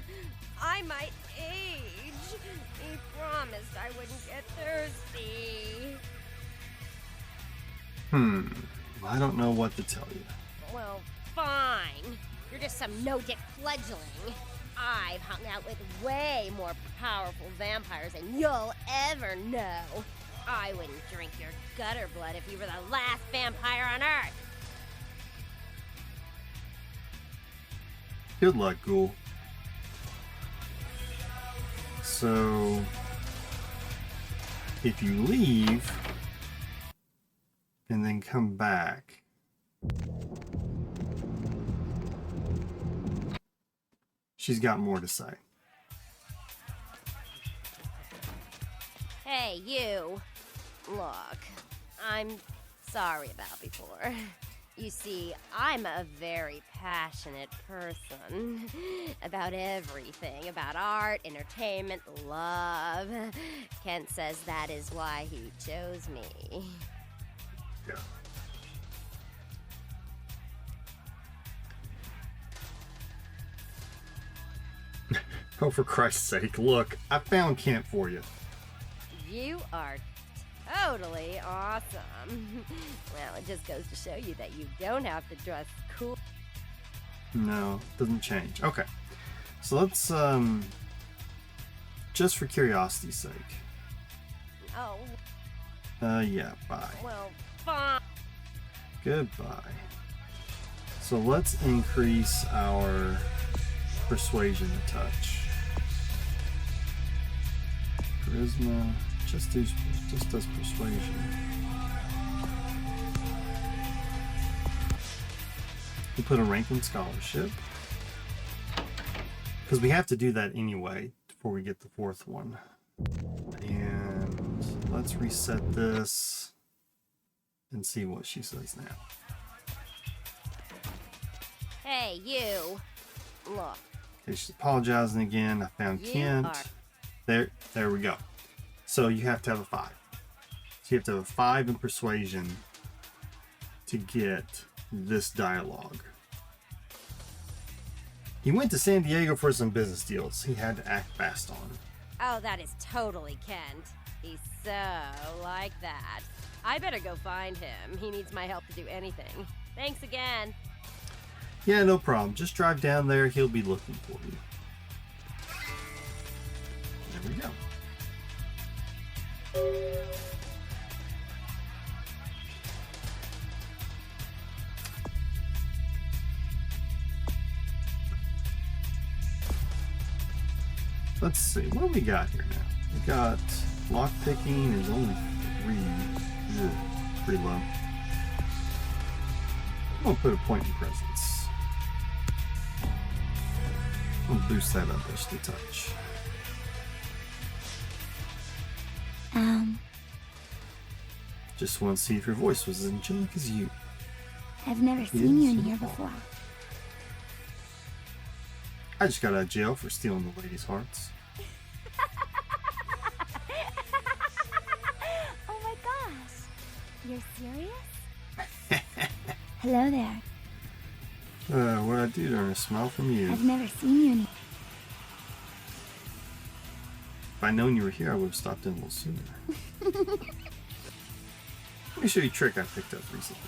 I might age. He promised I wouldn't get thirsty. I don't know what to tell you. Well, fine. You're just some no-dick fledgling. I've hung out with way more powerful vampires than you'll ever know. I wouldn't drink your gutter blood if you were the last vampire on Earth. Good luck, ghoul. So, if you leave and then come back, she's got more to say. Hey, you. Look, I'm sorry about before. You see, I'm a very passionate person about everything, about art, entertainment, love. Kent says that is why he chose me. Yeah. Oh, for Christ's sake, look, I found Kent for you. You are totally awesome. Well, it just goes to show you that you don't have to dress cool. No, doesn't change. Okay. So let's, just for curiosity's sake. Oh. Yeah, bye. Well, fine. Goodbye. So let's increase our persuasion a touch. Charisma just does persuasion. We put a rank in scholarship because we have to do that anyway before we get the fourth one. And let's reset this and see what she says now. Hey, you. Look. Okay, she's apologizing again. I found Kent. There we go. So you have to have a 5. So you have to have a 5 in persuasion to get this dialogue. He went to San Diego for some business deals. He had to act fast on it. Oh, that is totally Kent. He's so like that. I better go find him. He needs my help to do anything. Thanks again. Yeah, no problem. Just drive down there. He'll be looking for you. There we go. let's see. What do we got here now? We got lockpicking is only 3. Ugh, pretty low. I'm gonna put a point in presence. I'm gonna boost that up just a touch. Just want to see if your voice was as angelic as you. I've never seen you in here before. I just got out of jail for stealing the ladies' hearts. Oh my gosh. You're serious? Hello there. What I do to earn a smile from you. I've never seen you in here. If I'd known you were here, I would have stopped in a little sooner. Let me show you a trick I picked up recently.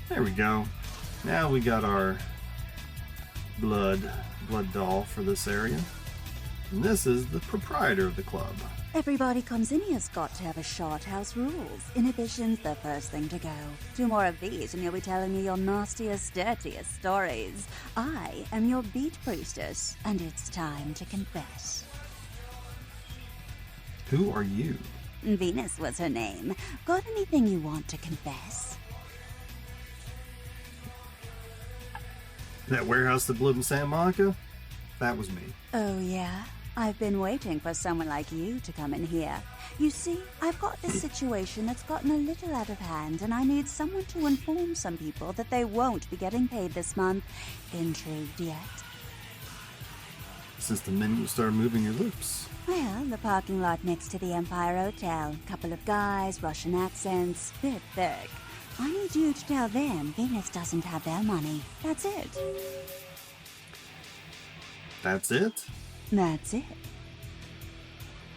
There we go. Now we got our blood doll for this area. And this is the proprietor of the club. Everybody comes in here's got to have a short house rules. Inhibition's the first thing to go. 2 more of these and you'll be telling me your nastiest, dirtiest stories. I am your beat priestess, and it's time to confess. Who are you? Venus was her name. Got anything you want to confess? That warehouse that blew up in Santa Monica? That was me. Oh, yeah? I've been waiting for someone like you to come in here. You see, I've got this situation that's gotten a little out of hand, and I need someone to inform some people that they won't be getting paid this month. Intrigued yet? Since the minute you started moving your lips. Well, the parking lot next to the Empire Hotel. Couple of guys, Russian accents, bit thick. I need you to tell them Venus doesn't have their money. That's it. That's it? That's it.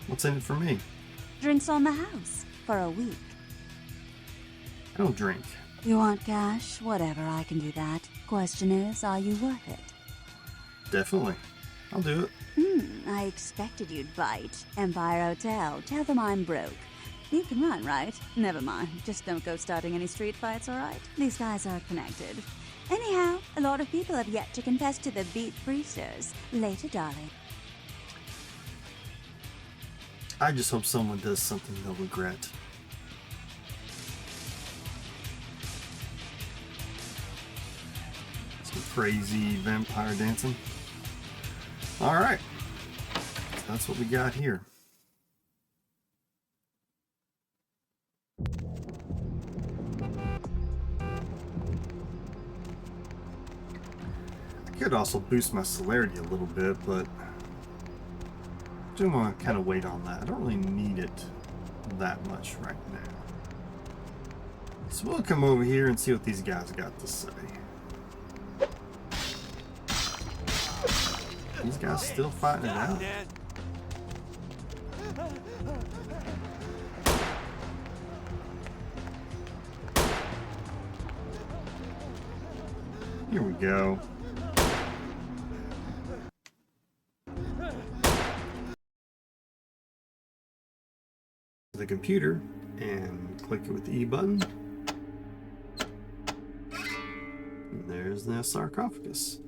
What's in it for me? Drinks on the house for a week. I don't drink. You want cash? Whatever, I can do that. Question is, are you worth it? Definitely. I'll do it. I expected you'd bite. Empire Hotel. Tell them I'm broke. You can run, right? Never mind. Just don't go starting any street fights, alright? These guys are connected. Anyhow, a lot of people have yet to confess to the beat priesters. Later, darling. I just hope someone does something they'll regret. Some crazy vampire dancing. Alright. So that's what we got here. I could also boost my celerity a little bit, but I do want to kind of wait on that. I don't really need it that much right now. So we'll come over here and see what these guys got to say. These guys still fighting it out. Here we go. The computer and click it with the E button. And there's the sarcophagus.